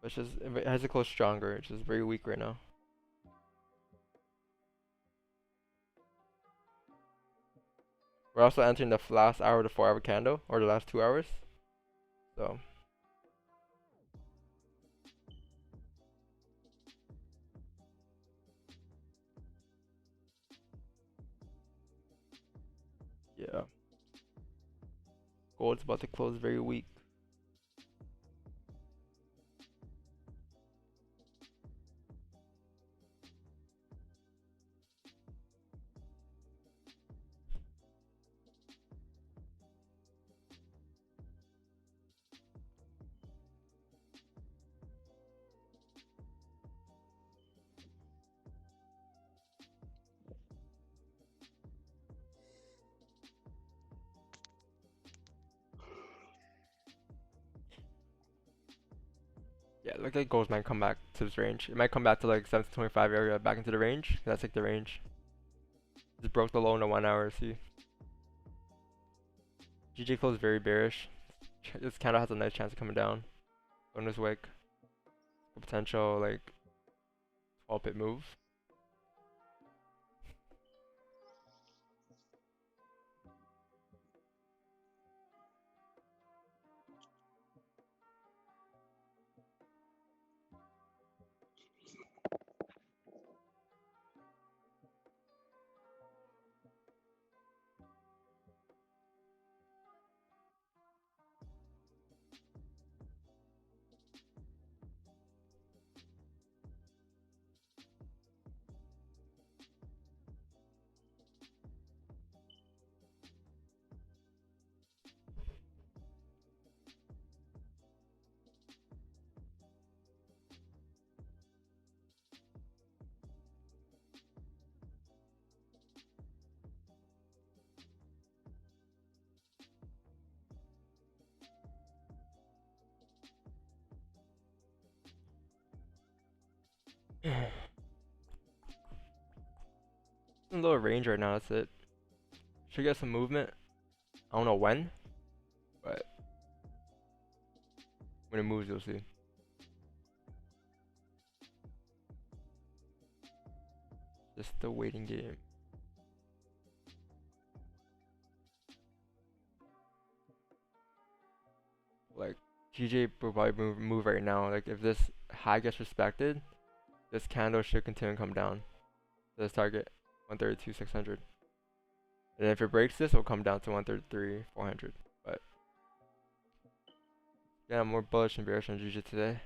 But it's just it has to close stronger. It's just very weak right now. We're also entering the last hour of the 4 hour candle, or the last 2 hours. So yeah, gold's about to close very weak. Yeah, look like gold might come back to this range. It might come back to like 725 area, back into the range. That's like the range. Just broke the low in the 1 hour. See, GJ closed very bearish. This candle has a nice chance of coming down. On this wick, a potential like 12 pip move. In lower range right now, that's it. Should get some movement. I don't know when, but when it moves, you'll see. Just the waiting game. Like, GJ will probably move right now. Like, if this high gets respected, this candle should continue to come down to this target, 132,600. And if it breaks this, it'll come down to 133,400. But yeah, I'm more bullish and bearish on GJ today.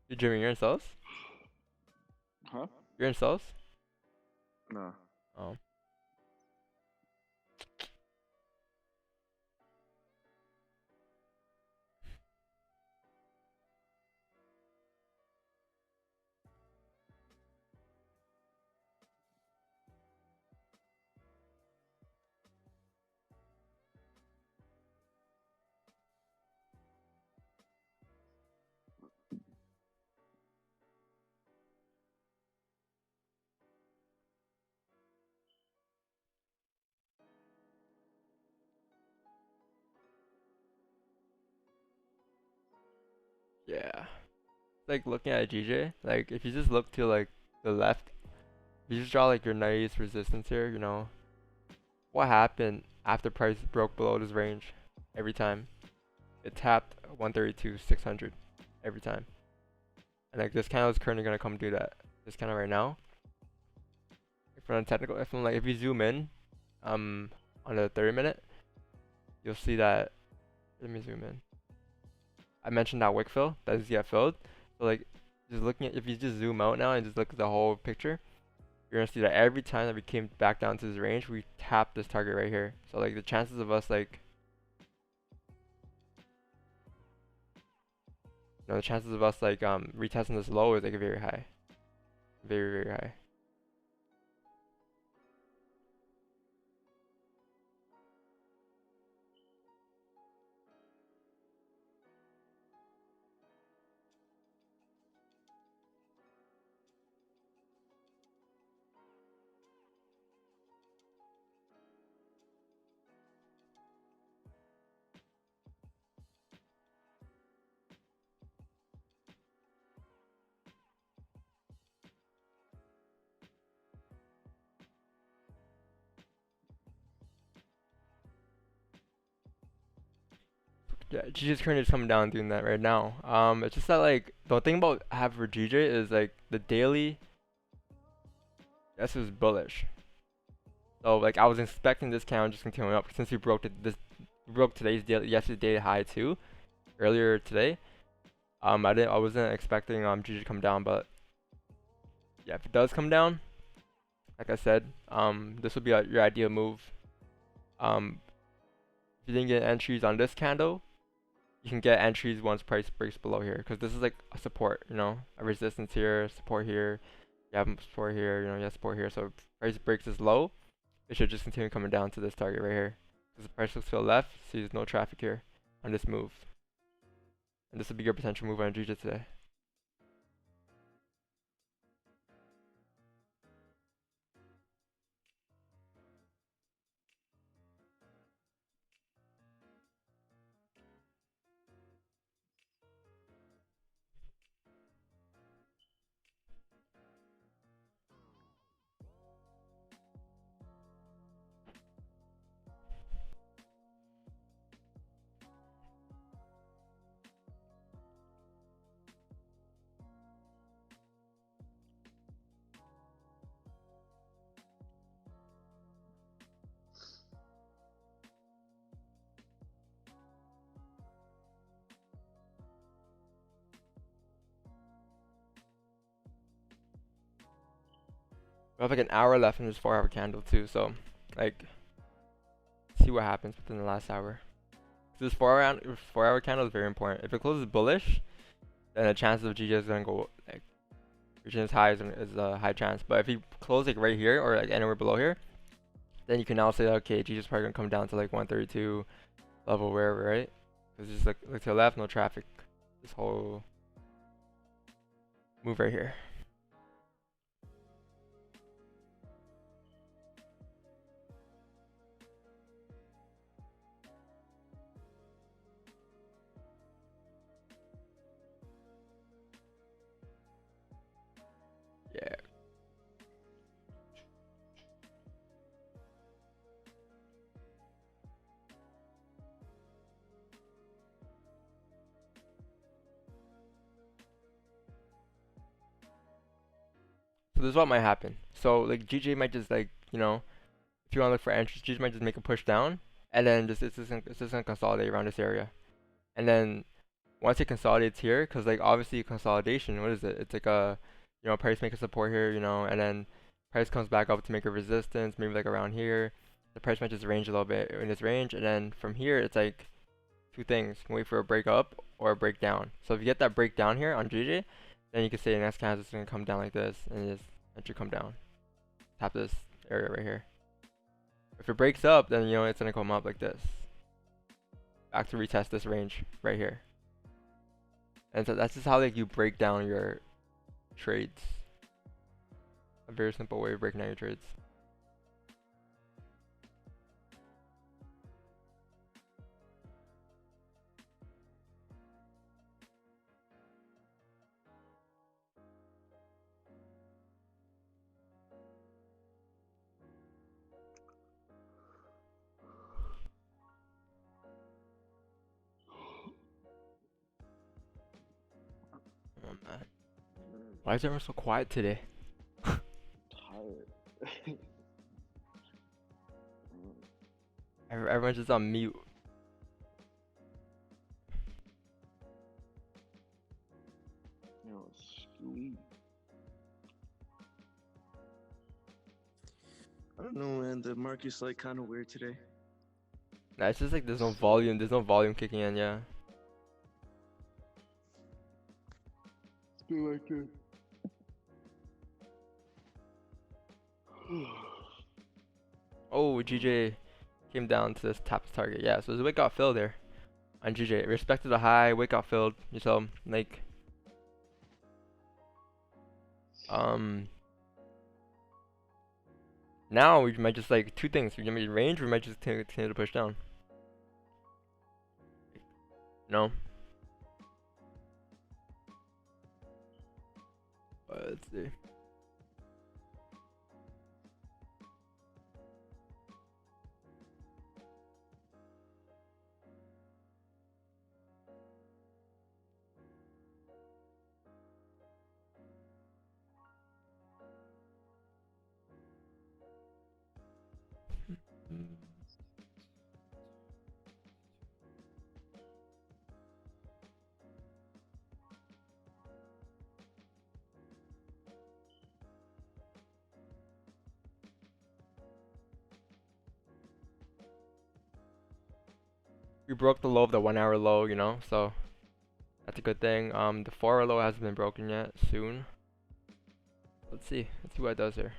You Jimmy, you're in cells? Huh? You're in cells? No. Oh. Yeah. Like looking at GJ, like if you just look to like the left, if you just draw like your nice resistance here, you know, what happened after price broke below this range every time? It tapped 132,600 every time. And like this candle is currently gonna come do that. This candle right now. If we're on technical, if you zoom in, on the 30-minute, you'll see that. Let me zoom in. I mentioned that wick fill that does get filled. So like, just looking at, if you just zoom out now and just look at the whole picture, you're gonna see that every time that we came back down to this range, we tapped this target right here. So like the chances of us like, the chances of us like retesting this low is like very high, very high. Yeah, GG's currently just coming down doing that right now. It's just that like the thing about have for GJ is like the daily. This is bullish. So like I was expecting this candle just continuing up since we broke today's daily, yesterday's daily high too, earlier today. I wasn't expecting GG to come down, but yeah, if it does come down, like I said, this would be your ideal move. If you didn't get entries on this candle, you can get entries once price breaks below here, because this is like a support, you know, a resistance here, support here. You have support here, you know, you have support here. So if price breaks this low, it should just continue coming down to this target right here. Because the price looks to the left, so there's no traffic here on this move. And this is a bigger potential move on GJ today. We have like an hour left in this 4-hour candle too, so like see what happens within the last hour. This 4-hour candle is very important. If it closes bullish, then the chances of GJ is gonna go like reaching as high is a high chance. But if you close like right here or like anywhere below here, then you can now say that, okay, GJ is probably gonna come down to like 132 level wherever, right? Because just like look to the left, no traffic. This whole move right here. Yeah. So this is what might happen. So like GJ might just like, you know, if you want to look for entries, GJ might just make a push down, and then just it's just gonna consolidate around this area, and then once it consolidates here, because like obviously consolidation, what is it? It's like a, you know, price make a support here, you know, and then price comes back up to make a resistance, maybe like around here. The price might just range a little bit in this range, and then from here it's like two things: you can wait for a break up or a break down. So if you get that break down here on GJ, then you can say the next candle is gonna come down like this, and just let you come down, tap this area right here. If it breaks up, then you know it's gonna come up like this, back to retest this range right here. And so that's just how like you break down your trades. A very simple way of breaking down your trades. Oh man, why is everyone so quiet today? Tired. Everyone's just on mute. Yo, sweet. I don't know, man. The market's like kind of weird today. Nah, it's just like there's no volume. There's no volume kicking in. Yeah. It's been like that. Oh, GJ came down to this top target. Yeah, so there's a wick got filled there on GJ. Respected the high, wick got filled. So like now we might just like two things. We might range, we might just continue to push down. No. Let's see. We broke the low of the 1 hour low, you know, so that's a good thing. The 4 hour low hasn't been broken yet. Soon. Let's see. Let's see what it does here.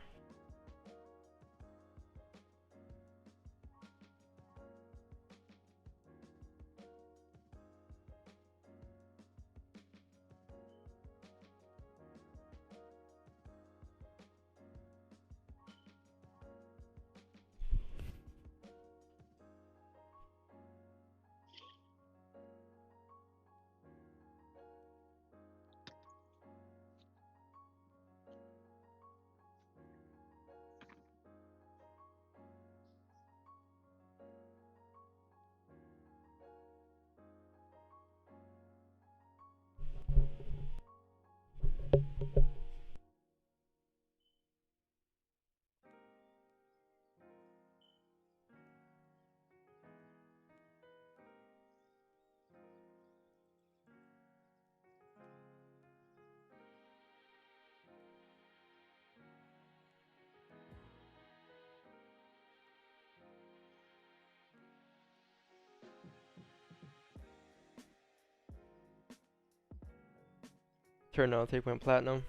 Turn on tape went platinum.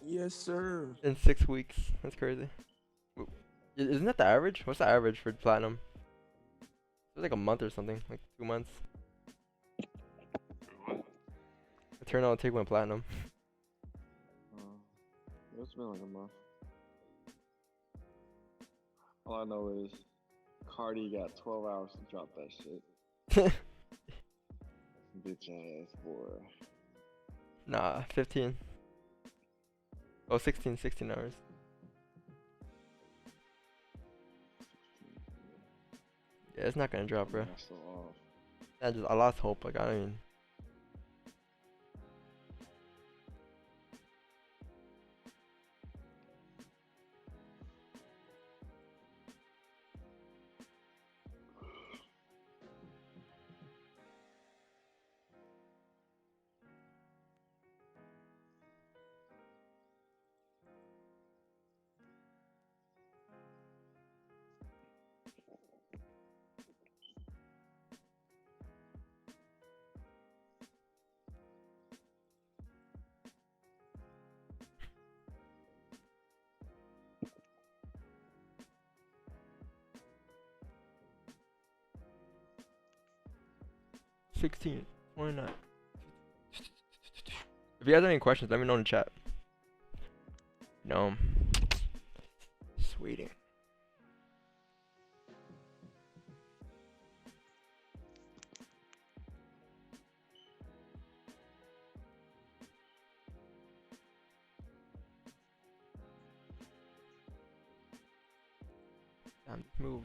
Yes, sir. In 6 weeks. That's crazy. Isn't that the average? What's the average for platinum? It's like a month or something, like 2 months. Turn on take went platinum. It's been like a month. All I know is Cardi got 12 hours to drop that shit. Bitch ass boy. Nah, 15. Oh, 16 hours. Yeah, it's not gonna drop, bro. That's so off. I lost hope. Like, I don't even. 16, 29. If you guys have any questions, let me know in the chat. No. Just waiting. Damn, move.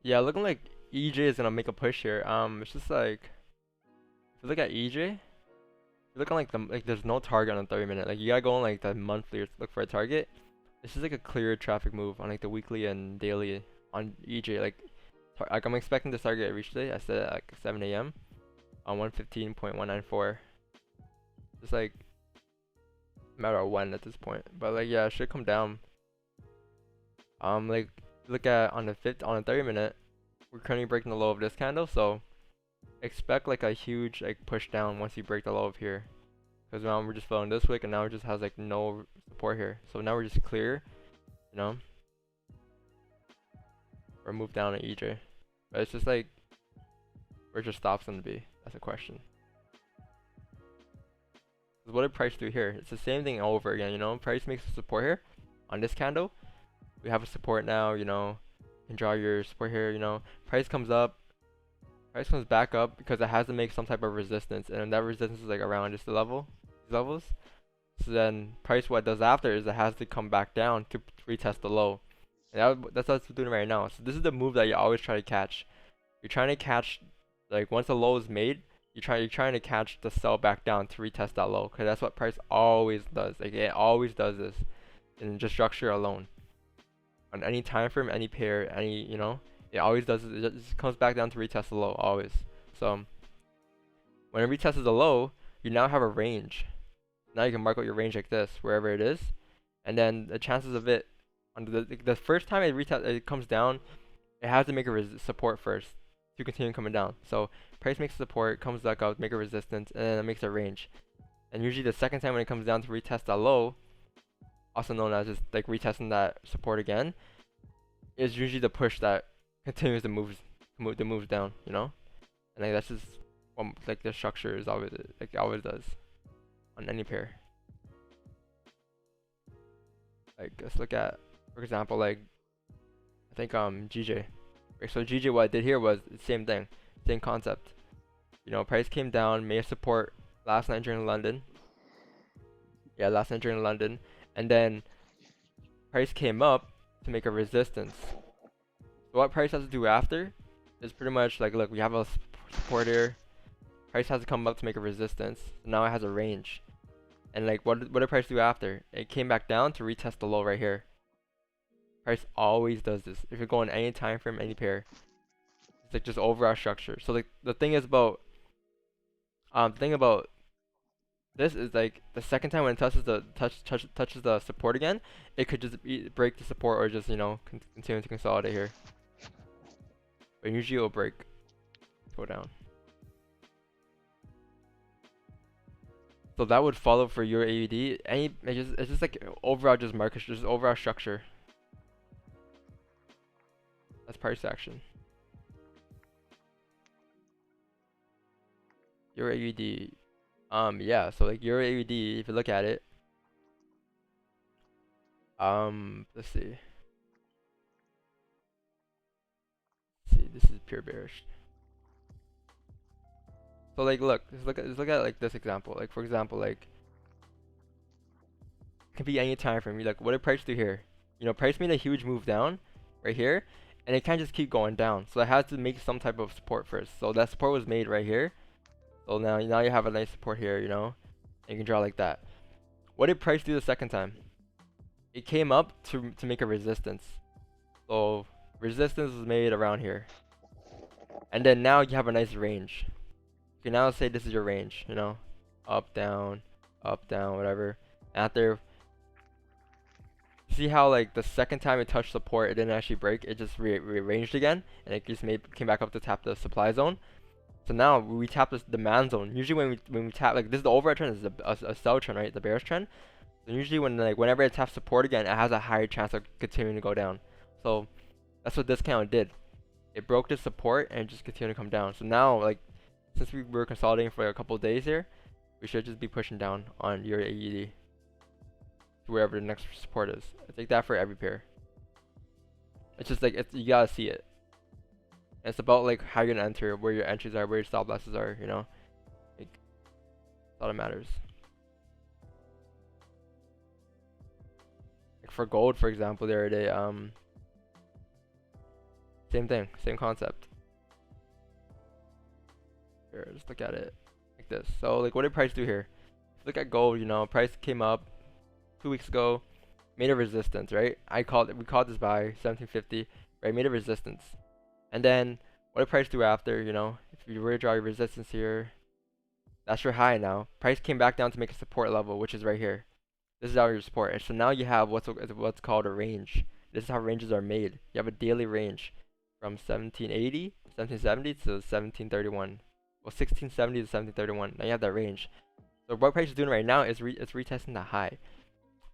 Yeah, looking like EJ is gonna make a push here. It's just like if you look at EJ, you're looking like there's no target on the 30-minute. Like you gotta go on like the monthly or look for a target. This is like a clear traffic move on like the weekly and daily on EJ. Like I'm expecting this target to reach today. I said at like 7 a.m. on 115.194. Just like a matter of when at this point. But like yeah, it should come down. Like look at on the 30-minute, we're currently breaking the low of this candle, so expect like a huge like push down once you break the low of here, because now we're just following this wick and now it just has like no support here, so now we're just clear, you know, or move down at EJ. But it's just like where's your stops gonna be? That's a question. What did price do here? It's the same thing over again, you know. Price makes a support here on this candle. We have a support now, you know. And draw your support here, you know. Price comes up. Price comes back up because it has to make some type of resistance, and that resistance is like around just the level, these levels. So then price what it does after is it has to come back down to retest the low. And that's what it's doing right now. So this is the move that you always try to catch. You're trying to catch, like once the low is made, you're trying to catch the sell back down to retest that low, because that's what price always does. Like it always does this in just structure alone. On any time frame, any pair, any it always does it. It just comes back down to retest the low always. So when it retests the low, you now have a range. Now you can mark out your range like this, wherever it is, and then the chances of it on the first time it comes down, it has to make a support first to continue coming down. So price makes a support, comes back up, make a resistance, and then it makes a range. And usually the second time when it comes down to retest that low, also known as just like retesting that support again, is usually the push that continues the moves down, And like that's just like the structure is always like it always does on any pair. Like let's look at, for example, like I think GJ. So GJ, what I did here was the same thing, same concept. Price came down, made a support last night during London. Yeah, last night during London, and then price came up to make a resistance. So what price has to do after is pretty much like, look, we have a support here. Price has to come up to make a resistance. So now it has a range. And like, what did price do after? It came back down to retest the low right here. Price always does this. If you're going any time frame, any pair, it's like just overall structure. So like the thing about this is like the second time when it touches the support again, it could just break the support or just continue to consolidate here. But usually it'll break, go down. So that would follow for your AUD. It's just like overall just market, just overall structure. That's price action. Your AUD. Yeah, so like your AUD, if you look at it, let's see. This is pure bearish. So like look, let's look at like this example. Like for example, like it can be any time frame. Like what did price do here? Price made a huge move down right here, and it can't just keep going down. So it has to make some type of support first. So that support was made right here. So now you have a nice support here, and you can draw like that. What did price do the second time? It came up to make a resistance. So resistance was made around here. And then now you have a nice range. You can now say this is your range, up, down, whatever. After, see how like the second time it touched support, it didn't actually break, it just rearranged again, and it just came back up to tap the supply zone. So now we tap this demand zone. Usually when we tap, like this is the overhead trend, is a sell trend, right? The bearish trend. So usually whenever it taps support again, it has a higher chance of continuing to go down. So that's what this candle did. It broke the support and just continued to come down. So now like since we were consolidating for a couple of days here, we should just be pushing down on your AUD to wherever the next support is. It's like that for every pair. It's just like you gotta see it. And it's about like how you're gonna enter, where your entries are, where your stop losses are, Like that's all that matters. Like for gold, for example, the other day, same thing, same concept. Here, just look at it like this. So like what did price do here? Look at gold, price came up 2 weeks ago, made a resistance, right? We called this buy 1750, right? Made a resistance. And then what did price do after, if you were to draw your resistance here, that's your high now. Price came back down to make a support level, which is right here. This is our support. And so now you have what's called a range. This is how ranges are made. You have a daily range from 1770 to 1731. Well, 1670 to 1731. Now you have that range. So what price is doing right now is it's retesting the high.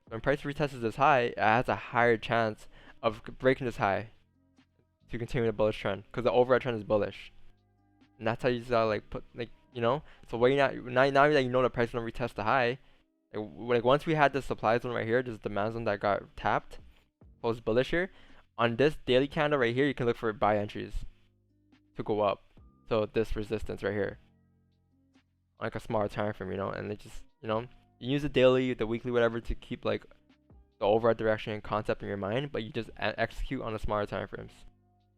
When price retests this high, it has a higher chance of breaking this high to continue the bullish trend, because the overall trend is bullish. And that's how you just gotta like put so where now that you know the price is gonna retest the high, like once we had the supply zone right here, this demand zone that got tapped, post bullish here, on this daily candle right here, you can look for buy entries to go up. So this resistance right here, like a smaller time frame, and it just you use the daily, the weekly, whatever, to keep like the overall direction and concept in your mind, but you just execute on the smaller time frames.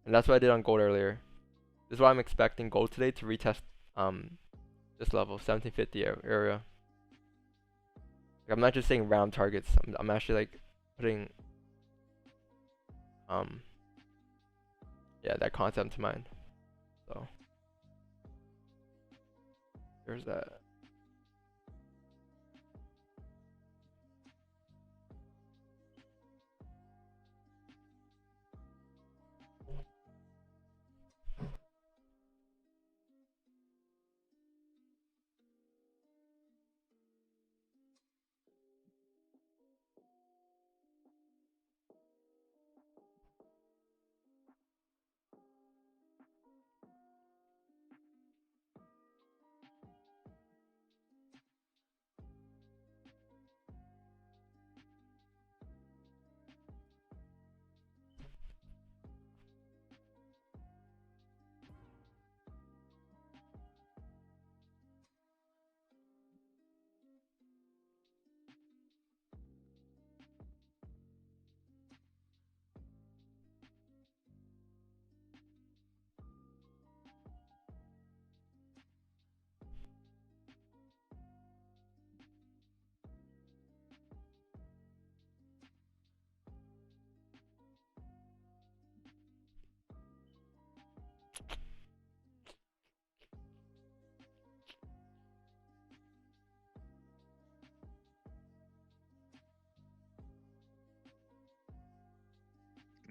And that's what I did on gold earlier. This is why I'm expecting gold today to retest this level, 1750 area. Like, I'm not just saying round targets. I'm actually like putting yeah, that concept to mind. So there's that.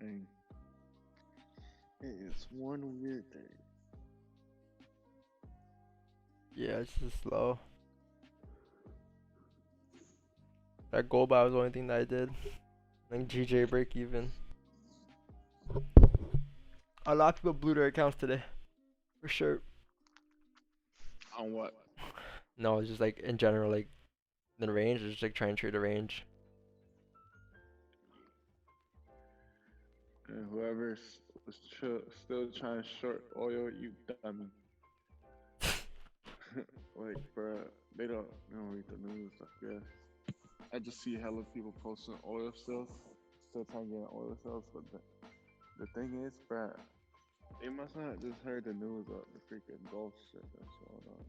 Dang. It is one weird thing. Yeah, it's just slow. That gold buy was the only thing that I did. Like GJ break even. A lot of people blew their accounts today, for sure. On what? No, it's just like in general, like the range, just like trying to trade the range. And whoever was still trying to short oil, you dummy. Like, bruh, they don't read the news, I guess. I just see hella people posting oil still trying to get oil sales, but the thing is, bruh, they must not have just heard the news of the freaking Gulf shit that's going on.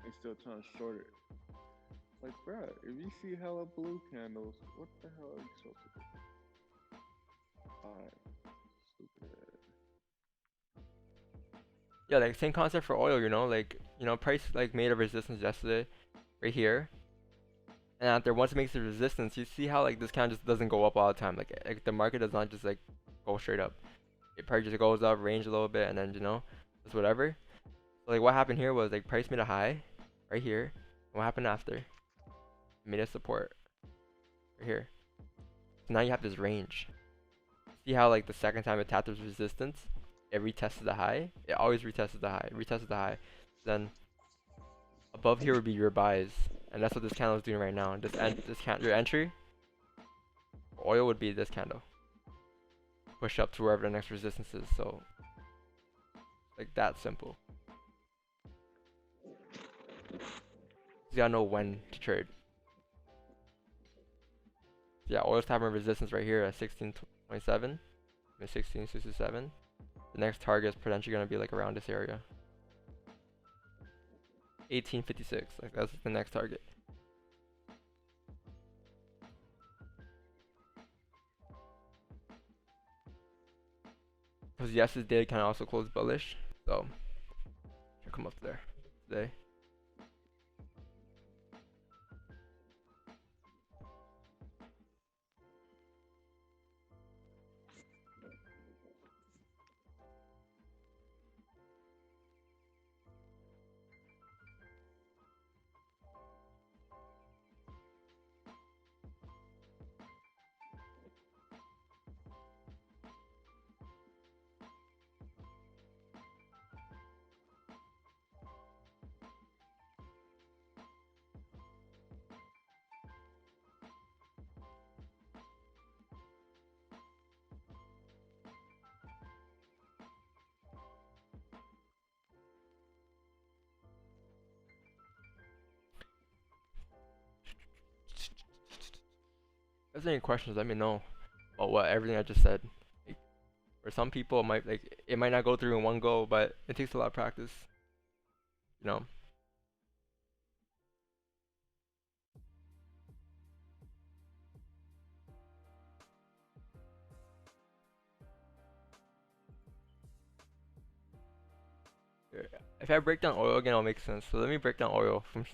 They still trying to short it. Like, bruh, if you see hella blue candles, what the hell are you supposed to do? Alright, stupid. Yeah, like same concept for oil, you know, like, you know, price like made a resistance yesterday, right here. And after once it makes the resistance, you see how like this kind of just doesn't go up all the time. Like the market does not just like go straight up. It probably just goes up, range a little bit, and then you know, just whatever. So like what happened here was like price made a high, right here. And what happened after? It made a support, right here. So now you have this range. See how like the second time it tapped this resistance, it retested the high. It always retested the high, retested the high. Then above here would be your buys, and that's what this candle is doing right now. Your entry oil would be this candle. Push up to wherever the next resistance is. So like that simple. You gotta know when to trade. Yeah, oil's tapping resistance right here at 1627, 1667. The next target is potentially gonna be like around this area. 1856, like that's the next target. Because yesterday's kind of also closed bullish, so should come up there today. If there's any questions, let me know about what everything I just said. Like, for some people, it might not go through in one go, but it takes a lot of practice. You know. If I break down oil again, it'll make sense. So let me break down oil from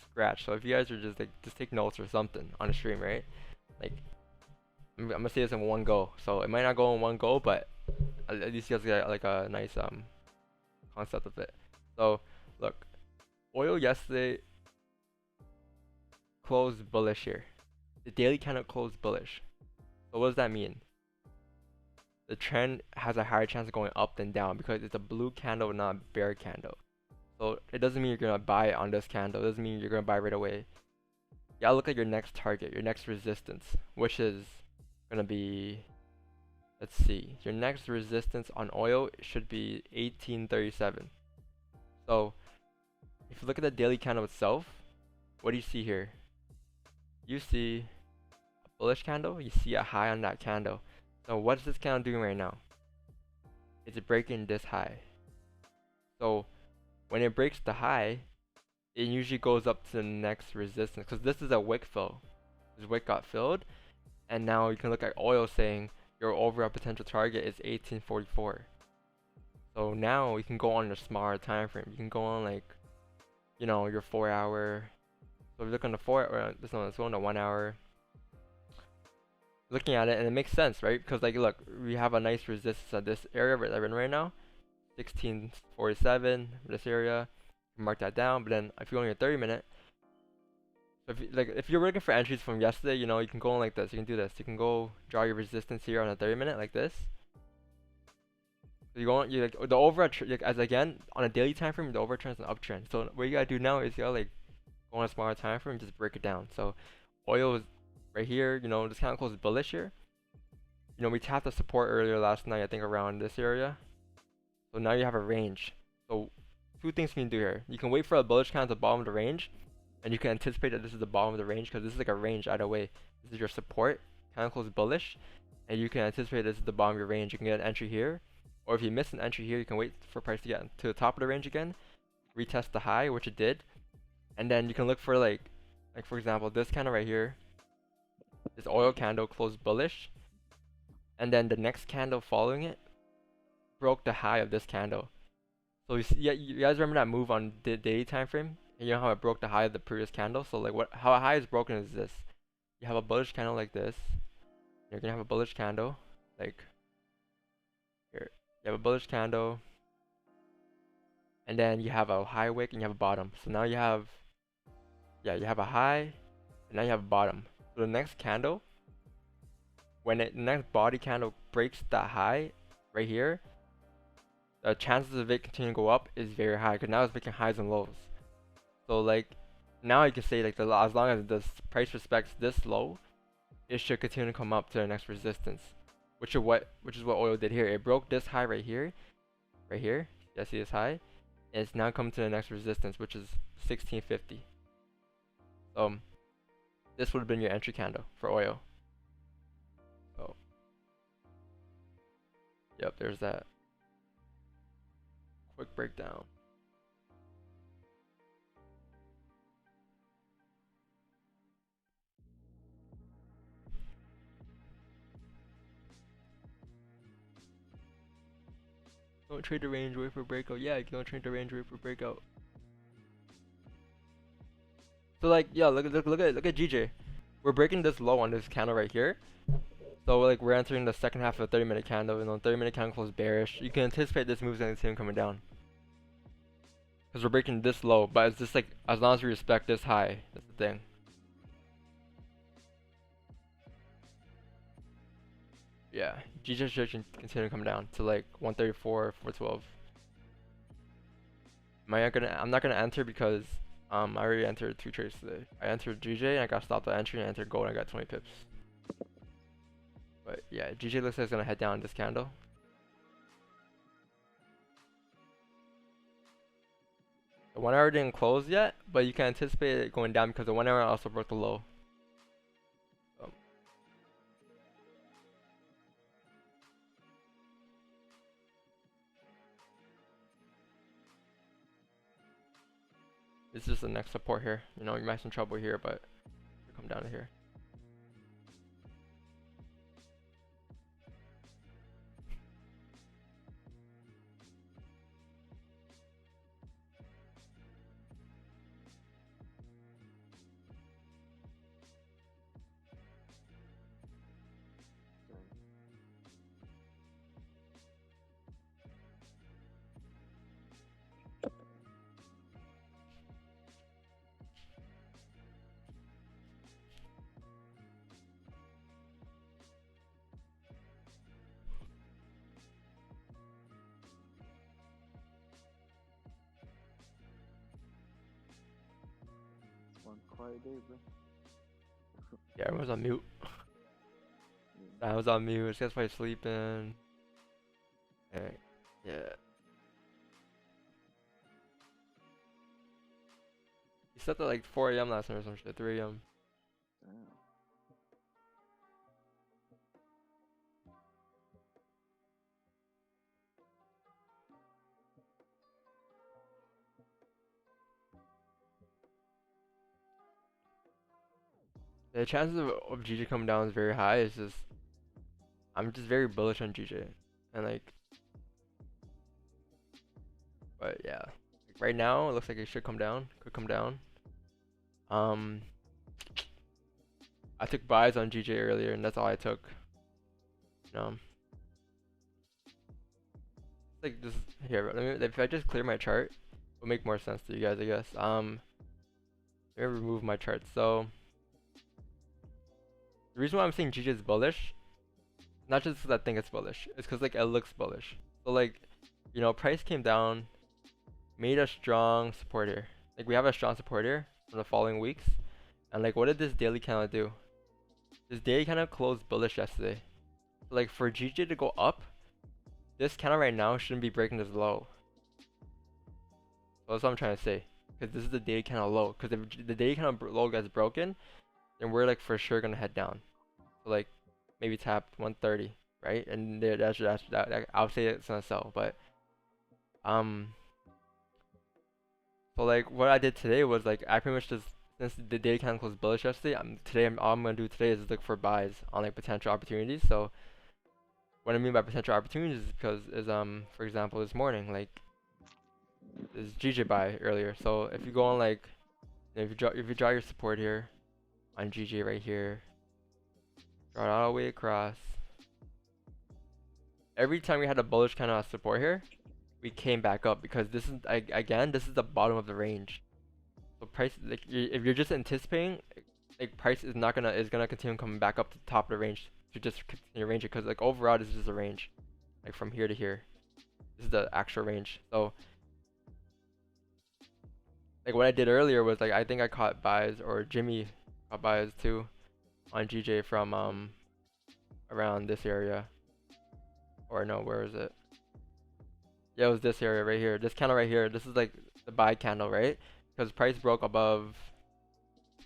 scratch. So if you guys are just take notes or something on the stream, right? Like I'm gonna say this in one go. So it might not go in one go, but at least you guys get like a nice concept of it. So look, oil yesterday closed bullish here. The daily candle closed bullish. So what does that mean? The trend has a higher chance of going up than down because it's a blue candle, not a bear candle. So it doesn't mean you're gonna buy it on this candle. It doesn't mean you're gonna buy right away. You gotta look at your next target, your next resistance, which is gonna be, let's see, your next resistance on oil should be 1837. So if you look at the daily candle itself, what do you see here? You see a bullish candle, you see a high on that candle. So what is this candle doing right now? It's breaking this high. So when it breaks the high, it usually goes up to the next resistance because this is a wick fill. This wick got filled, and now you can look at oil saying your overall potential target is 1844. So now you can go on a smaller time frame. You can go on like, you know, your 4 hour. So if you look on the 4 or this one, let's go on the 1 hour. Looking at it, and it makes sense, right? Because like, look, we have a nice resistance at this area that we're in right now, 1647. This area, mark that down. But then if you're on your 30-minute, so if you're looking for entries from yesterday, you know, you can go on like this. You can do this. You can go draw your resistance here on a 30-minute like this. So you go on, you like the overall like, as again on a daily time frame, the overtrend is an uptrend. So what you gotta do now is you gotta like go on a smaller time frame and just break it down. So oil is right here, you know, this kind of closes bullish here. You know, we tapped the support earlier last night, I think around this area. So now you have a range. So two things you can do here. You can wait for a bullish candle at the bottom of the range, and you can anticipate that this is the bottom of the range because this is like a range either way. This is your support, candle closes bullish, and you can anticipate this is the bottom of your range. You can get an entry here, or if you miss an entry here, you can wait for price to get to the top of the range again, retest the high, which it did, and then you can look for like for example, this candle right here. This oil candle closed bullish, and then the next candle following it broke the high of this candle. So you see, yeah, you guys remember that move on the daily time frame? And you know how it broke the high of the previous candle? So like how a high is broken is this. You have a bullish candle like this. You're gonna have a bullish candle like here. You have a bullish candle, and then you have a high wick and you have a bottom. So now you have you have a high, and now you have a bottom. So the next candle, when the next body candle breaks that high right here, the chances of it continuing to go up is very high because now it's making highs and lows. So like now you can say like as long as the price respects this low, it should continue to come up to the next resistance, which is what oil did here. It broke this high right here. You guys see this high, and it's now coming to the next resistance, which is 1650. This would have been your entry candle for oil. So, yep, there's that. Quick breakdown. Don't trade the range, wait for breakout. Yeah, you don't trade the range, wait for breakout. So like, yeah, look at GJ. We're breaking this low on this candle right here. So like we're entering the second half of a 30-minute candle, and on 30-minute candle close bearish. You can anticipate this move's gonna continue coming down. Because we're breaking this low, but it's just like as long as we respect this high, that's the thing. Yeah, GJ should continue to come down to like 134, 412. I'm not gonna enter because I already entered 2 trades today. I entered GJ and I got stopped at entry, and I entered gold and I got 20 pips. But yeah, GJ looks like it's gonna head down this candle. The 1 hour didn't close yet, but you can anticipate it going down because the 1 hour also broke the low. It's just the next support here. You know, you might have some trouble here, but you come down to here. One quiet day, bro. Yeah, everyone's on mute. I was on mute. This guy's probably sleeping. Alright. Yeah. He slept at like 4 a.m. last night or some shit. 3 a.m. Damn. The chances of GJ coming down is very high. It's just I'm just very bullish on GJ, and like, but yeah, like right now it looks like it should come down. Could come down. I took buys on GJ earlier, and that's all I took. You know, like just here. Let me. If I just clear my chart, it'll make more sense to you guys, I guess. Let me remove my chart. So the reason why I'm saying GJ is bullish, not just because I think it's bullish, it's because like it looks bullish. So like, you know, price came down, made a strong support here. Like we have a strong support here for the following weeks, and like what did this daily candle do? This daily candle closed bullish yesterday. So like for GJ to go up, this candle right now shouldn't be breaking this low. So that's what I'm trying to say. Because this is the daily candle low. Because if the daily candle low gets broken, then we're like for sure gonna head down. So like maybe tap 130, right? And that I'll say it's gonna sell. But so like what I did today was like I pretty much just, since the daily candle closed bullish yesterday, all I'm gonna do today is look for buys on like potential opportunities. So what I mean by potential opportunities is because for example this morning like this GJ buy earlier. So if you go on like if you draw your support here on GJ right here, draw it all the way across. Every time we had a bullish kind of support here, we came back up because this is again this is the bottom of the range. So price like if you're just anticipating like price is gonna continue coming back up to the top of the range to just continue range it, because like overall this is just a range like from here to here. This is the actual range. So like what I did earlier was like I think I caught buys, or Jimmy caught buys too on GJ from around this area, or no, where is it? Yeah, it was this area right here, this candle right here. This is like the buy candle, right? Because price broke above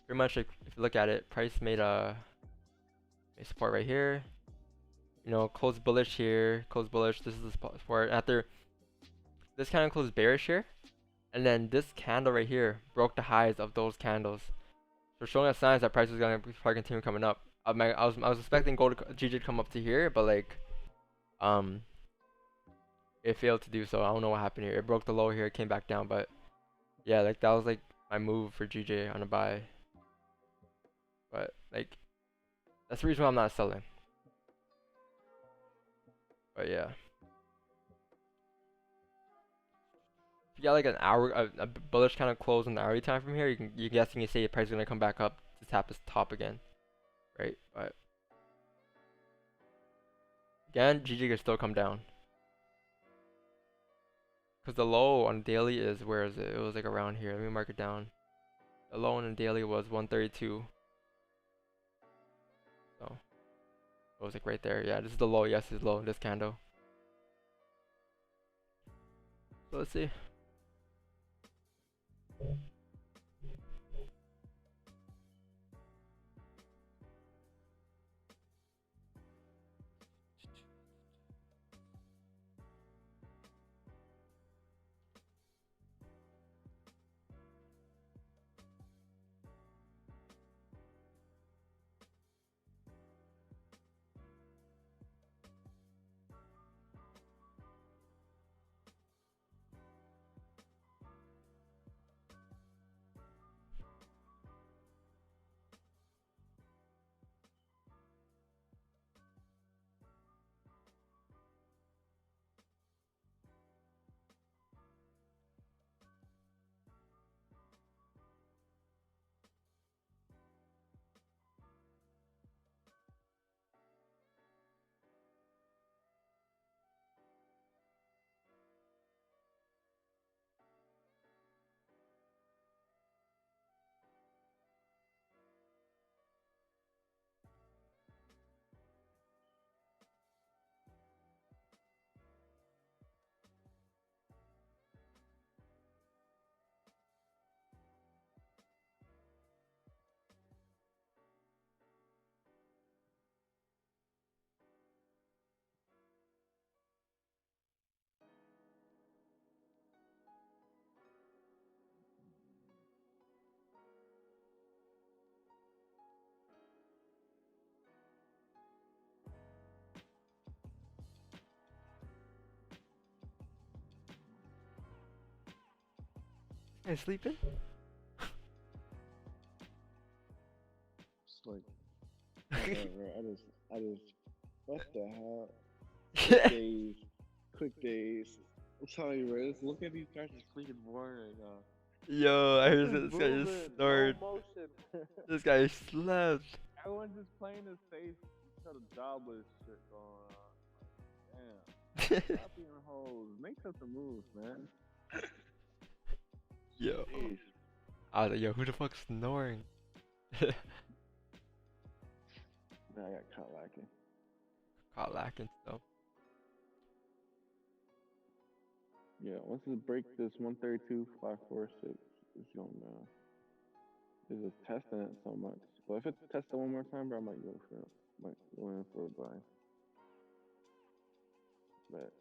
pretty much like if you look at it, price made a support right here, you know, closed bullish here, closed bullish. This is the support after this kind of closed bearish here, and then this candle right here broke the highs of those candles, so showing us signs that price is gonna probably continue coming up. I was expecting gold GJ to come up to here, but like it failed to do so. I don't know what happened here. It broke the low here, it came back down, but yeah, like that was like my move for GJ on a buy. But like that's the reason why I'm not selling. But yeah, if you got like an hour, a bullish kind of close in the hourly time from here, you guessing you say the price is gonna come back up to tap this top again, right? But again, GG could still come down because the low on daily is, where is it? It was like around here. Let me mark it down. The low on the daily was 132. So it was like right there. Yeah, this is the low. Yes, it's low. This candle. So let's see. Hey, sleeping? It's like, whatever. I just, what the hell? Quick days. I'm telling you, bro. Just look at these guys just freaking boring right now. Yo, I heard Just this guy moving, just no snored. motion. This guy slept. Everyone's just playing his face, sort of jobless shit going on. Damn. Stop being hoes. Make some moves, man. Yo. Jeez. I was like, yo, who the fuck's snoring? Man, I got caught lacking. Caught lacking stuff. Yeah, once it break this 132, 546, it's gonna it's just testing it so much. But if it's tested one more time, bro, I might go in for a buy. But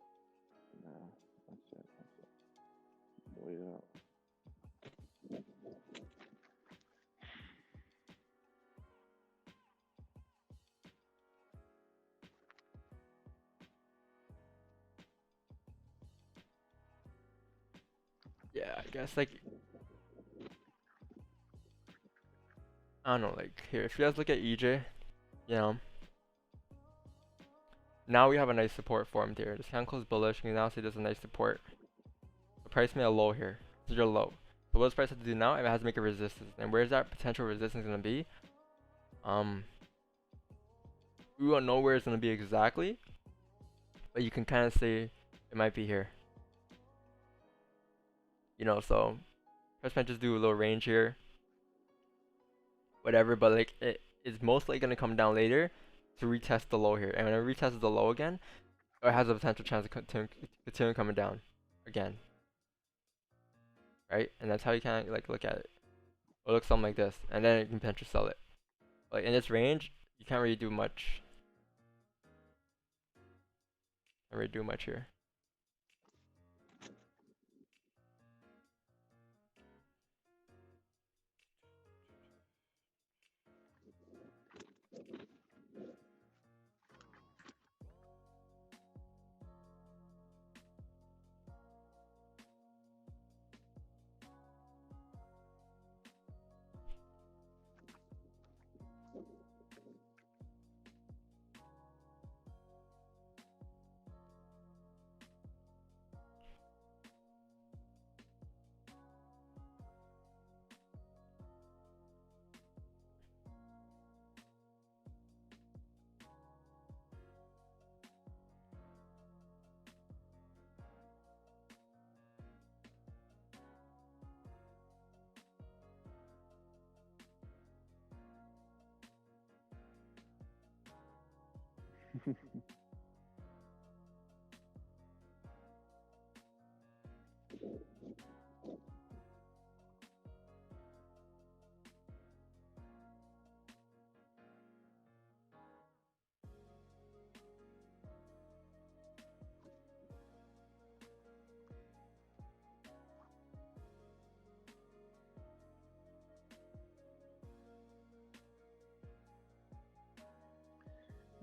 nah, that's it. Wait it out. Yeah, I guess like I don't know, like here, if you guys look at EJ, you know, now we have a nice support formed here. This can close bullish. You can now see there's a nice support. The price made a low here. This is your low. So what does price have to do now? It has to make a resistance. And where's that potential resistance gonna be? We won't know where it's gonna be exactly, but you can kind of say it might be here. You know, so price might just do a little range here. Whatever, but like it is most likely gonna come down later to retest the low here, and when it retests the low again, it has a potential chance to continue coming down again, right? And that's how you kind of like look at it. It looks something like this, and then you can potentially sell it. Like in this range, you can't really do much. Can't really do much here.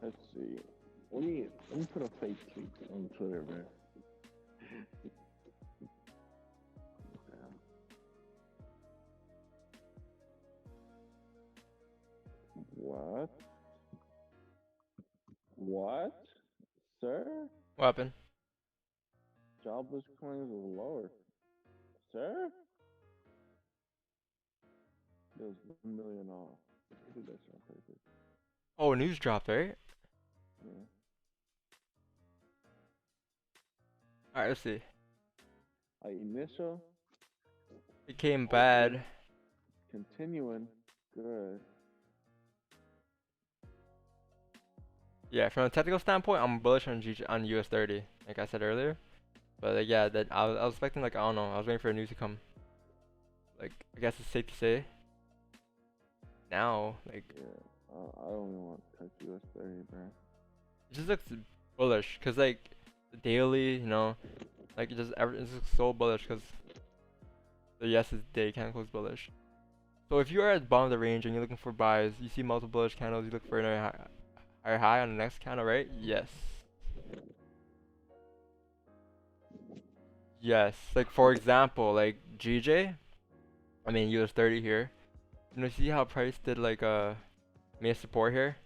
Let's see. Let me put a fake tweet on Twitter, man. What? What? Sir? What happened? Jobless claims is lower. Sir? There's 1 million off. I think that's on purpose. Oh, news dropped, right? Yeah. Alright, let's see. Initial. Became bad. Continuing. Good. Yeah, from a technical standpoint, I'm bullish on on US 30, like I said earlier. But yeah, that I was expecting, like, I don't know, I was waiting for a news to come. Like, I guess it's safe to say. Now, like, Yeah. I don't even want to touch US 30, bro. it just looks bullish, cause like the daily, you know, like it just looks so bullish, cause the yes is day candle close bullish. So if you are at the bottom of the range and you're looking for buys, you see multiple bullish candles, you look for another higher high on the next candle, right? Yes. Yes. Like for example, like GJ, I mean US 30 here. You know, see how price did like made a support here,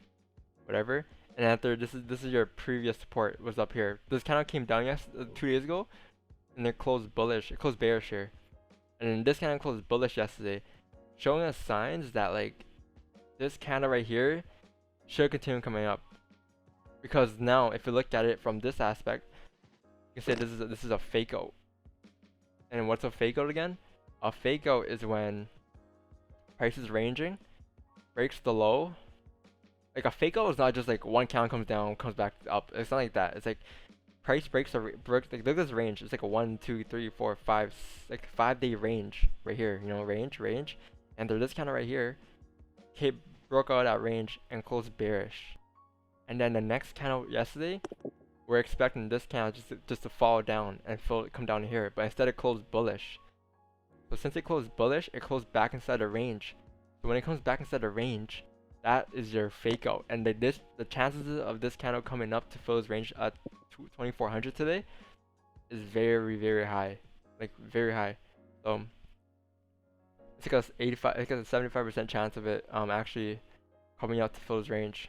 whatever. And after this is your previous support was up here. This kind of came down 2 days ago, and it closed bullish. It closed bearish here, and then this kind of closed bullish yesterday, showing us signs that like this candle right here should continue coming up. Because now, if you look at it from this aspect, you can say this is a fake out. And what's a fake out again? A fake out is when price is ranging, breaks the low. Like a fake out is not just like one count comes down, comes back up. It's not like that. It's like price breaks like look at this range. It's like a 1, 2, 3, 4, 5, like 5-day range right here. You know, range, and there's this kind of right here. Broke out that range and closed bearish. And then the next candle yesterday, we're expecting this candle just to fall down and come down here, but instead it closed bullish. So since it closed bullish, it closed back inside the range. So when it comes back inside the range, that is your fake out. And the chances of this candle coming up to fill this range at 2400 today is very, very high, like very high. So it's like a 75% chance of it actually coming out to fill this range.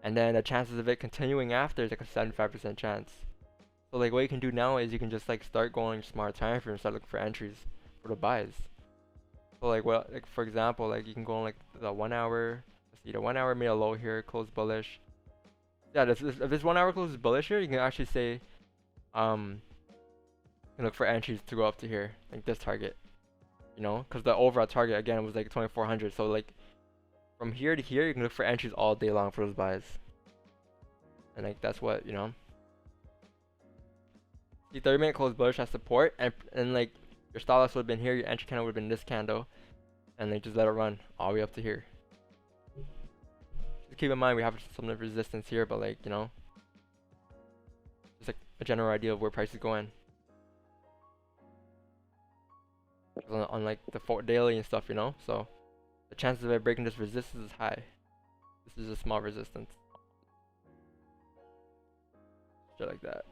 And then the chances of it continuing after is like a 75% chance. So like what you can do now is you can just like start going smart time frame and start looking for entries for the buys. So like for example, like you can go on like the 1 hour. Let's see, the 1 hour made a low here, closed bullish. Yeah, if this 1 hour closes bullish here, you can actually say you can look for entries to go up to here, like this target. You know, because the overall target again was like 2400. So like from here to here, you can look for entries all day long for those buys. And like that's what, you know. The 30-minute close bullish has support, and like your stop loss would have been here, your entry candle would have been this candle, and like just let it run all the way up to here. Just keep in mind we have some resistance here, but like, you know, just like a general idea of where price is going. On like the daily and stuff, you know, so the chances of it breaking this resistance is high. This is a small resistance. Shit like that.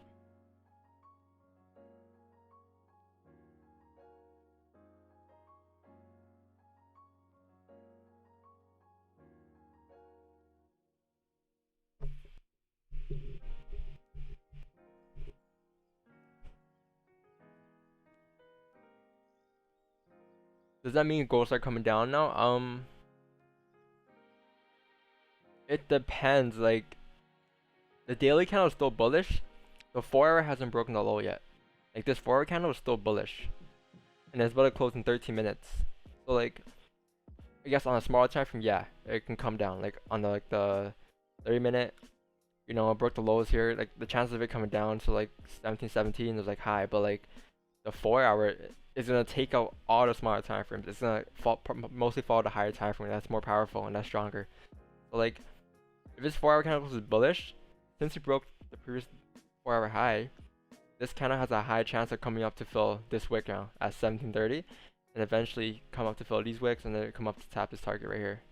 Does that mean gold start coming down now? It depends. Like the daily candle is still bullish. The 4 hour hasn't broken the low yet. Like this 4 hour candle is still bullish, and it's about to close in 13 minutes. So like, I guess on a smaller time frame, yeah, it can come down. Like on the 30-minute, you know, it broke the lows here. Like the chances of it coming down to like 17 is like high, but like the 4 hour is gonna take out all the smaller time frames. It's gonna mostly follow the higher time frame. That's more powerful and that's stronger. So like, if this 4 hour candle is bullish, since it broke the previous 4 hour high, this candle has a high chance of coming up to fill this wick now at 1730, and eventually come up to fill these wicks, and then come up to tap this target right here.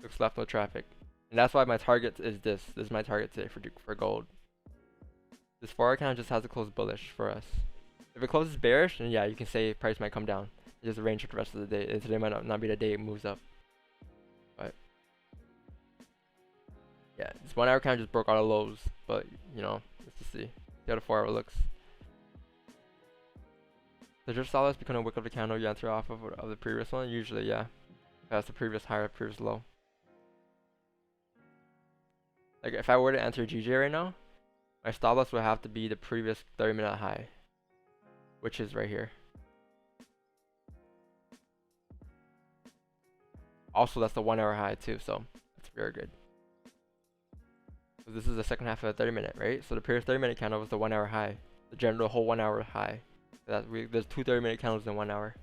Looks left, no traffic, and that's why my target is this. This is my target today for gold. This 4 hour candle just has to close bullish for us. If it closes bearish, then yeah, you can say price might come down. It's just a range for the rest of the day. And today might not be the day it moves up. But yeah, this 1 hour candle just broke all the lows. But you know, let's just see how the 4 hour looks. Does your stop loss become a wick of the candle you enter off of the previous one? Usually, yeah. That's the previous high or previous low. Like if I were to enter GJ right now, my stop loss would have to be the previous 30-minute high, which is right here. Also, that's the 1 hour high too, so that's very good. So this is the second half of the 30-minute, right? So the previous 30-minute candle was the 1 hour high, the whole 1 hour high. There's two 30-minute candles in 1 hour.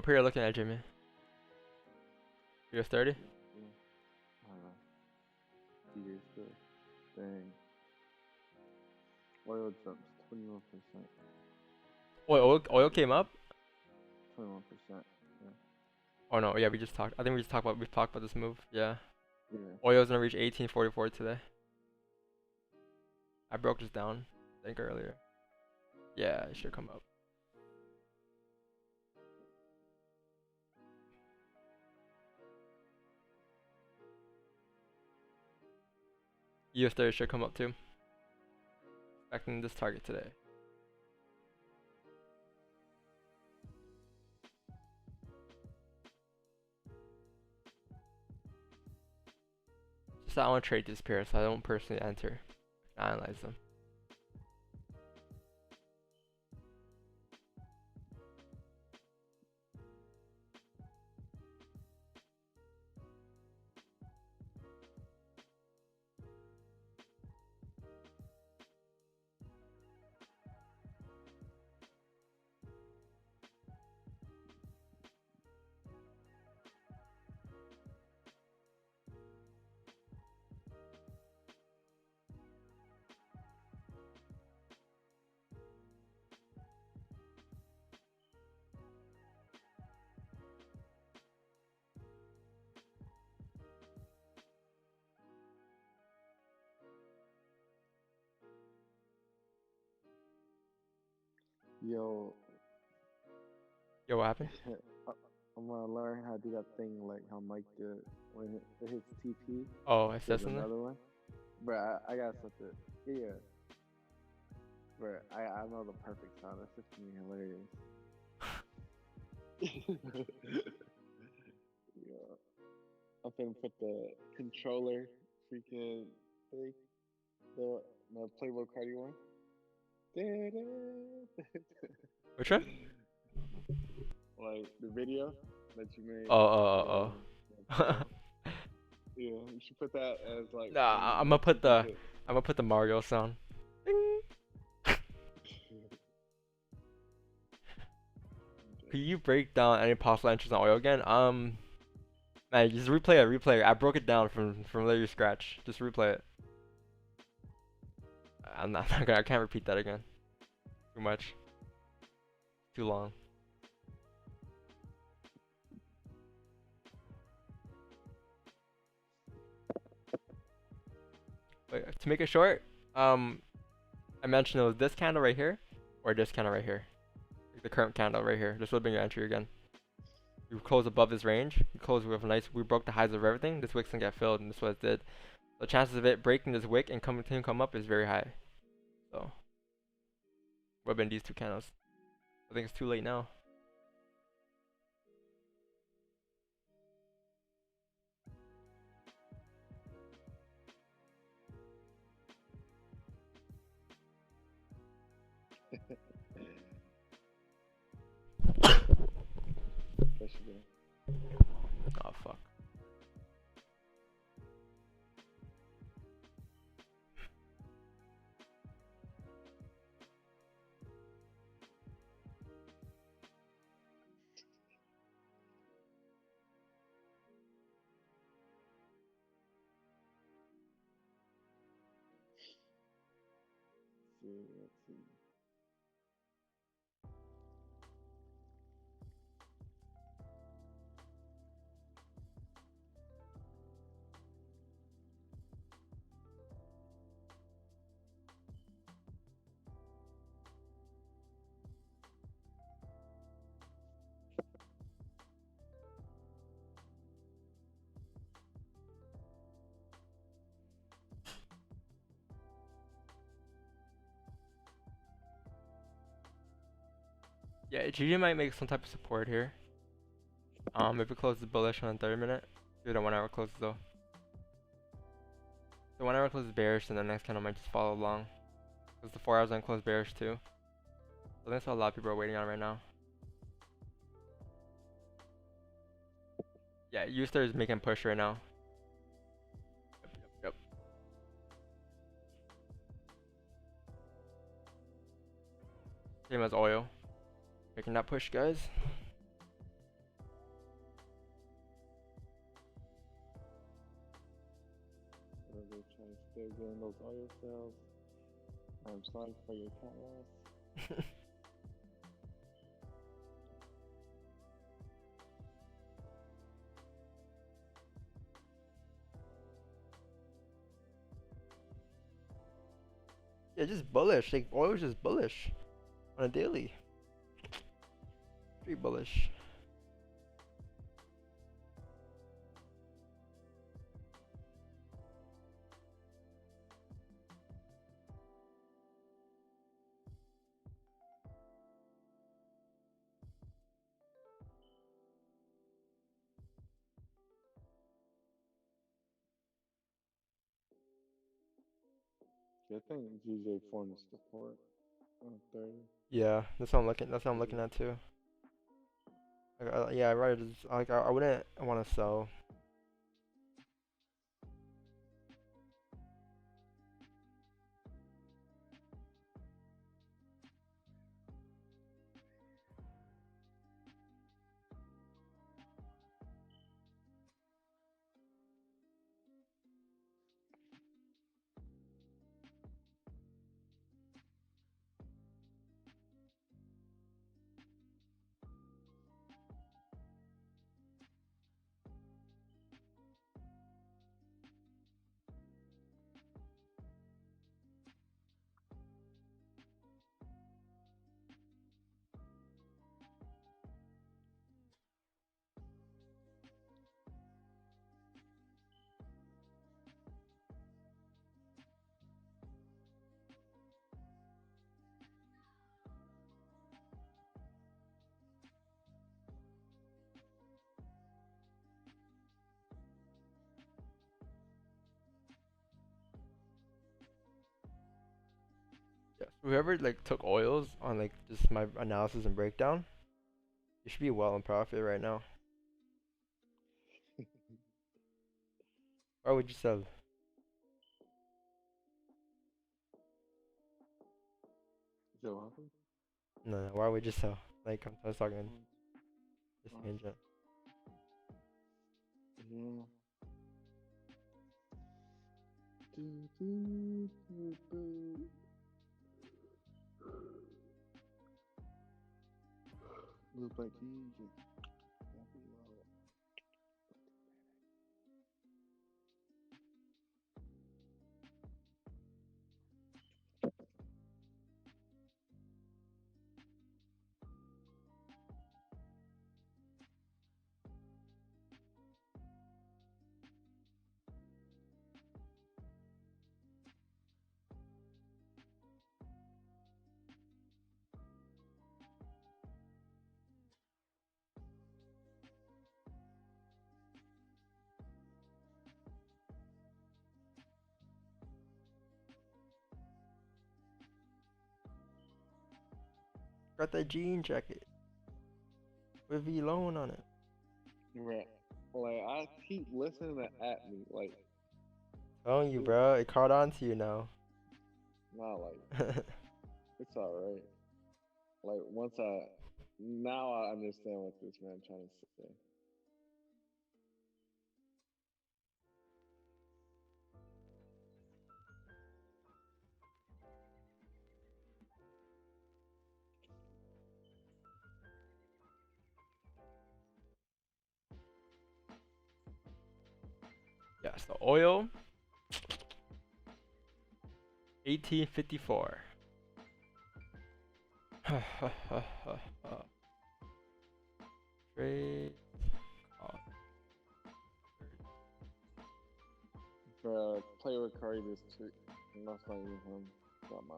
What pair are you looking at, Jimmy? US 30? Yeah. Years good. Dang. Oil jumps 21%. Oil came up? 21%. Yeah. Oh no, yeah, we just talked. I think we talked about this move. Yeah. Yeah. Oil's gonna reach 1844 today. I broke this down, I think earlier. Yeah, it should come up. US 30 should come up too. Expecting this target today. Just I want to trade these pairs, so I don't personally enter. Analyze them. Yo, Yo, what happened? I'm gonna learn how to do that thing like how Mike did when it hits TP. Oh, it There's says something? another one. But I got something. Yeah. But I know the perfect sound. That's just gonna be hilarious. Yeah. I'm gonna put the controller freaking thing. The Playboy Cardi one. Which one? Like the video that you made. Oh. Yeah, you should put that as like. Nah, I'm gonna put the Mario sound. Ding. Could you break down any possible entries on oil again? Man, just replay it. I broke it down from literally scratch. Just replay it. I'm not gonna. I can't repeat that again. Too much. Too long. Wait, to make it short, I mentioned it was this candle right here, or this candle right here. Like the current candle right here. This would have been your entry again. We close above this range. We close with a nice. We broke the highs of everything. This wick's gonna get filled, and this is what it did. The chances of it breaking this wick and come up is very high. So, what have been these two candles? I think it's too late now. Oh fuck. Let's see. Yeah, GG might make some type of support here. If it closes bullish on the 30-minute, do the 1 hour closes though. The 1 hour closes bearish, and the next candle might just follow along. Because the 4 hours then close bearish too. So that's what a lot of people are waiting on right now. Yeah, Uster is making push right now. Yep. Same as oil. Making that push, guys. there getting those oil sales. I'm sorry for your cat loss. Yeah, just bullish. Like oil was just bullish on a daily. Pretty bullish. I think GJ formed support on 30. Yeah, that's what I'm looking. That's what I'm looking at too. Like, yeah, right. Like I wouldn't want to sell. Yeah. Whoever like took oils on like just my analysis and breakdown, you should be well in profit right now. Why would you sell? So what happened? No, no, why would you sell? Like I was talking just tangent. Yeah. Do, do, do, do. Look like he just. Got that jean jacket with V loan on it. Right. Like I keep listening to at me, like Telling you, bro, it caught on to you now. not like it's alright. Like now I understand what this man trying to say. Yeah, so oil, 1854. Trade. Play with Curry this tweet. That's not even him. Got my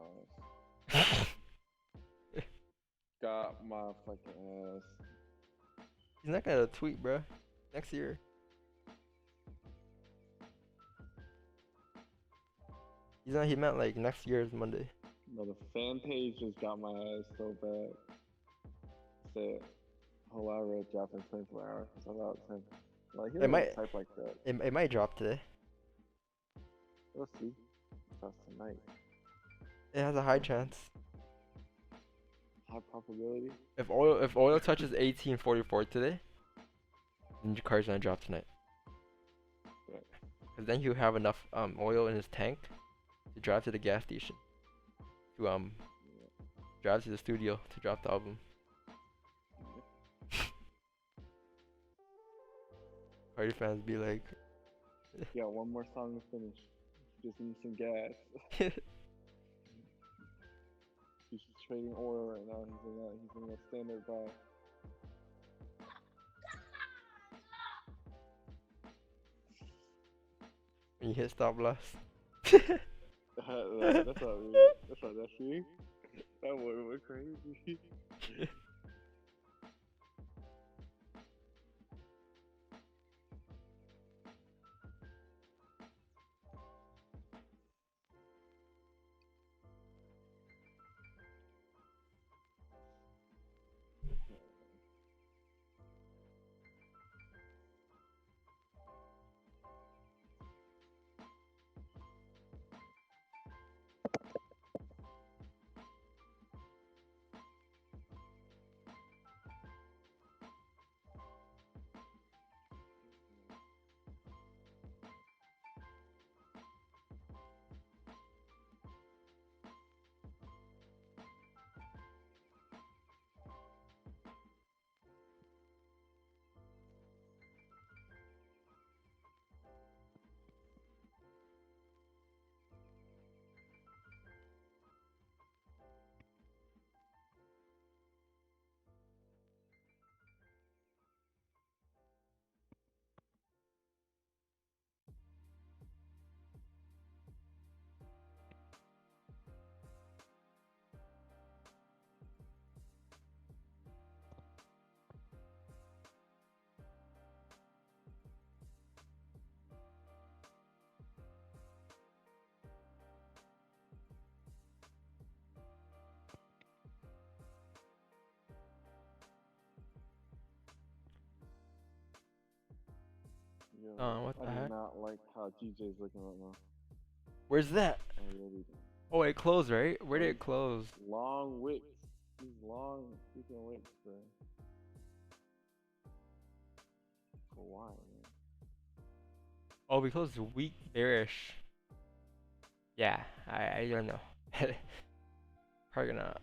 ass. Got my fucking ass. He's not gonna tweet, bro. Next year. He's not. He meant like next year's Monday. No, the fan page just got my ass so bad. Said, Hilarious drop in 24 hours. About 10. Like, he It might- doesn't type like that. It might drop today. We'll see. That's tonight. It has a high chance. High probability. If oil touches 1844 today, then your car's gonna drop tonight. Right. Cause then he'll have enough oil in his tank to drive to the gas station to drive to the studio to drop the album. Party fans be like, Yeah, one more song to finish. Just need some gas. He's just trading oil right now. He's in a standard buy. when you hit stop loss. That's not me. That's not that me. That boy went crazy. Yo, What the I do heck? not like how GJ's looking right now. Where's that? I really don't. Oh, it closed, right? Where did Like, it close? long wicks. These long freaking wicks, bro. For why, man? Oh, we closed weak bearish. Yeah, I don't know. Probably gonna.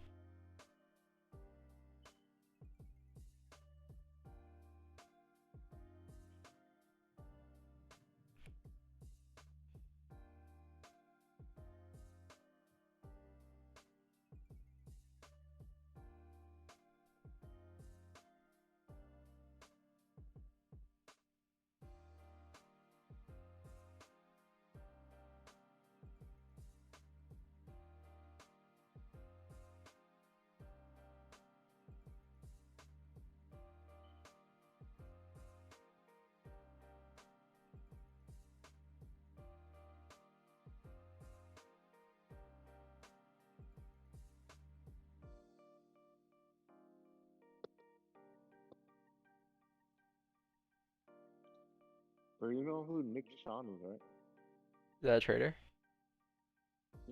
But you know who Nick Sean is, right? Is that a trader?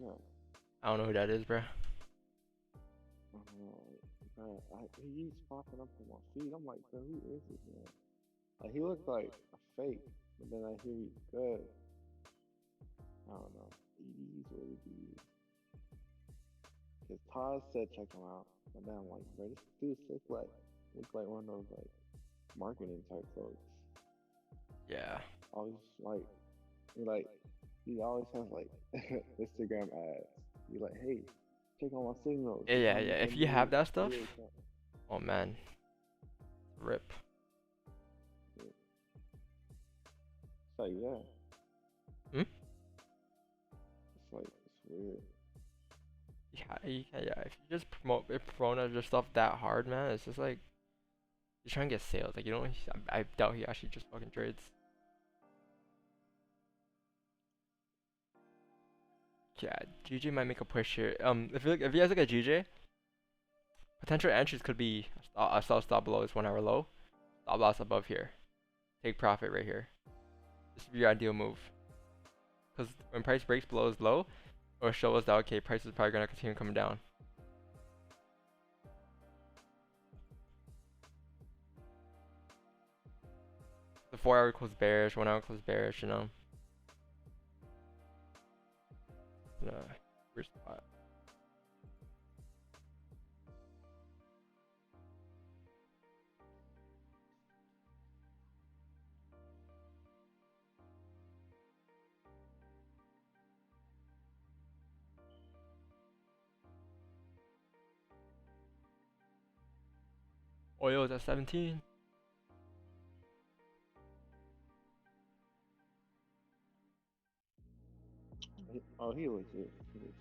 Yeah. I don't know who that is, bro. Bro, he's popping up on my feed. I'm like, bro, who is this man? Like, he looks like a fake, but then I hear he's good. I don't know. He's really good. Cause Todd said check him out, and then I'm like, bro, this dude look like one of those like marketing type folks. Yeah. Always he always has like Instagram ads. Be like, hey, check out my signals. Yeah. If you have that stuff, oh man, rip. It's like, yeah. Hmm? It's like, it's weird. Yeah. If you just promote your stuff that hard, man, it's just like you're trying to get sales. Like you don't. I doubt he actually just fucking trades. Yeah, GJ might make a push here. If you guys look at GJ, potential entries could be a sell stop below this 1 hour low, stop loss above here, take profit right here. This would be your ideal move. Because when price breaks below is low, it'll show us that okay, price is probably gonna continue coming down. The 4 hour close bearish, 1 hour close bearish, you know. in a weird spot. Oil is at 17. Oh, he legit. He legit.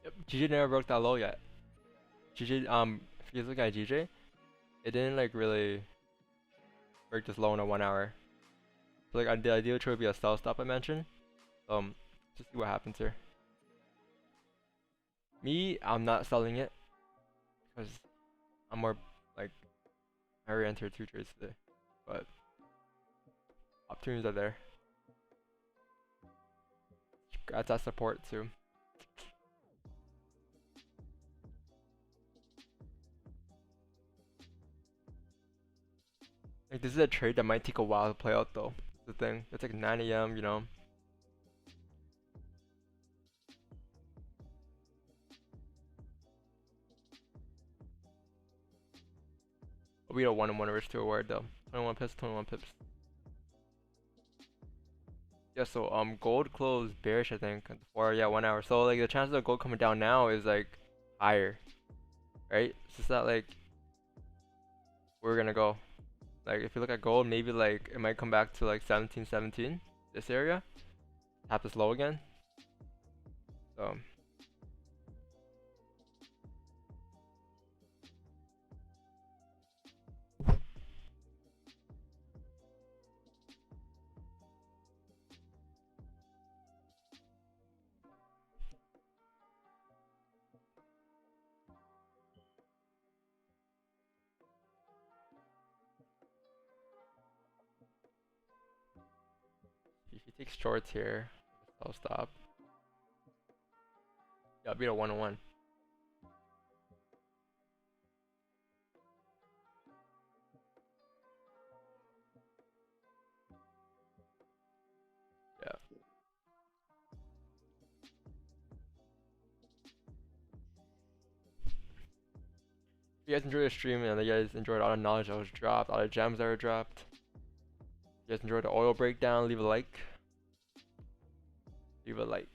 Yep. GJ never broke that low yet. GJ, if you look at GJ, it didn't like really break this low in a 1 hour. So like the ideal trade would be a sell stop I mentioned. Just see what happens here. Me, I'm not selling it because I'm more like I already entered 2 trades today, but opportunities are there. That's that support too. Like this is a trade that might take a while to play out though. That's the thing. It's like 9 AM, you know. We had a 1-1 risk to award though. 21 pips, 21 pips. Yeah, so gold closed bearish I think for 1 hour. So like the chances of gold coming down now is like higher. Right? It's just not like we're gonna go. Like if you look at gold, maybe like it might come back to like 1717, this area. Tap this low again. So if you take shorts here, I'll stop. Yeah, beat a 1-1. Yeah. If you guys enjoyed the stream and you guys enjoyed all the knowledge that was dropped, all the gems that were dropped. If you guys enjoyed the oil breakdown, leave a like. Leave a like.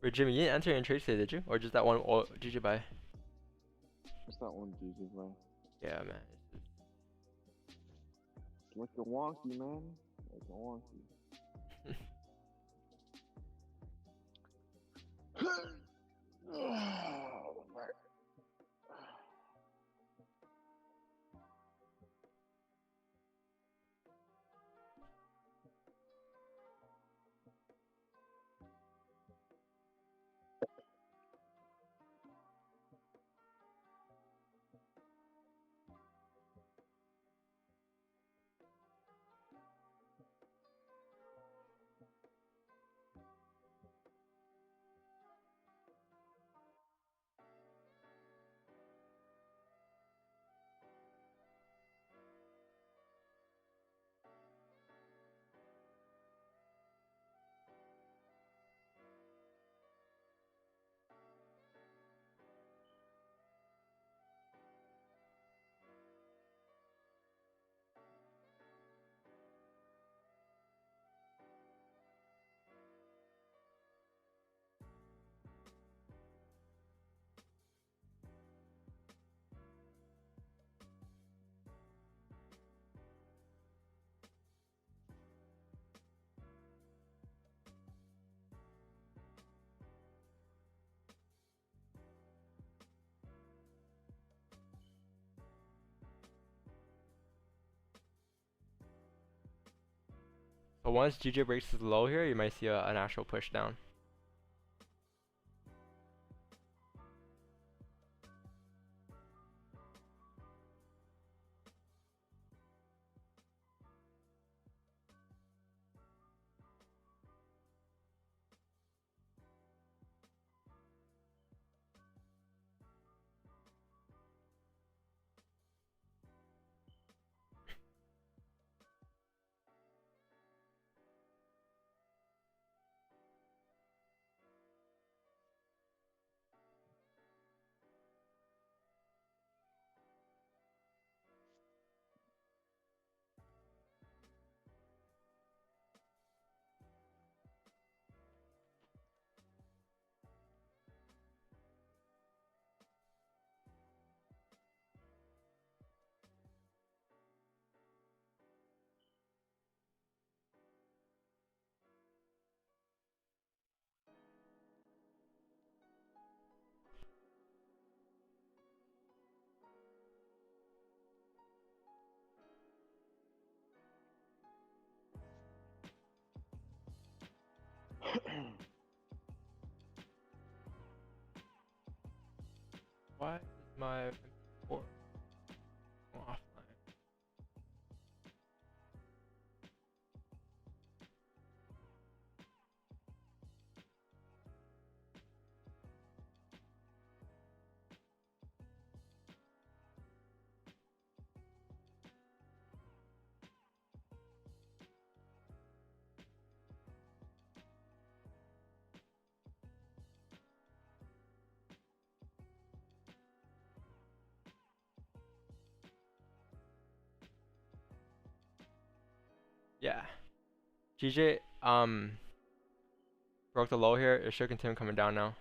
Wait, Jimmy, you didn't enter any trades today, did you? Or just that one GG buy? It's not one GG, man. Yeah, man. It's looking wonky, man. Looking wonky. So once GJ breaks his low here, you might see an actual push down. Why is my import offline? Yeah. GJ broke the low here. It should continue coming down now.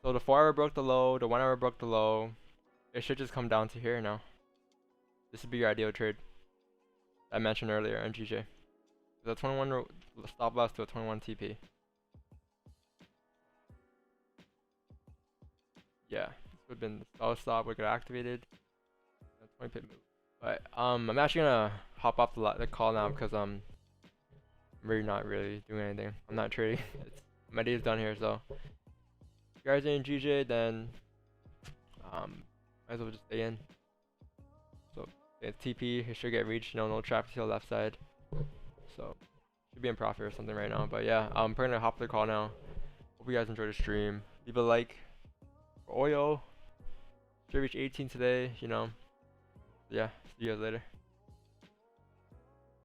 So the 4 hour broke the low, the 1 hour broke the low. It should just come down to here now. This would be your ideal trade I mentioned earlier on GJ. The 21 stop loss to a 21 TP. Yeah, this would have been the solid stop. We could have activated a 20 pip move. But I'm actually gonna hop off the call now because I'm really not really doing anything. I'm not trading. My day is done here, so if you guys are in GJ, then might as well just stay in. So it's TP. It should get reached. No trap to the left side. So should be in profit or something right now. But yeah, I'm probably gonna hop the call now. Hope you guys enjoyed the stream. Leave a like for oil. Should reach 18 today. You know. Yeah. See you guys later.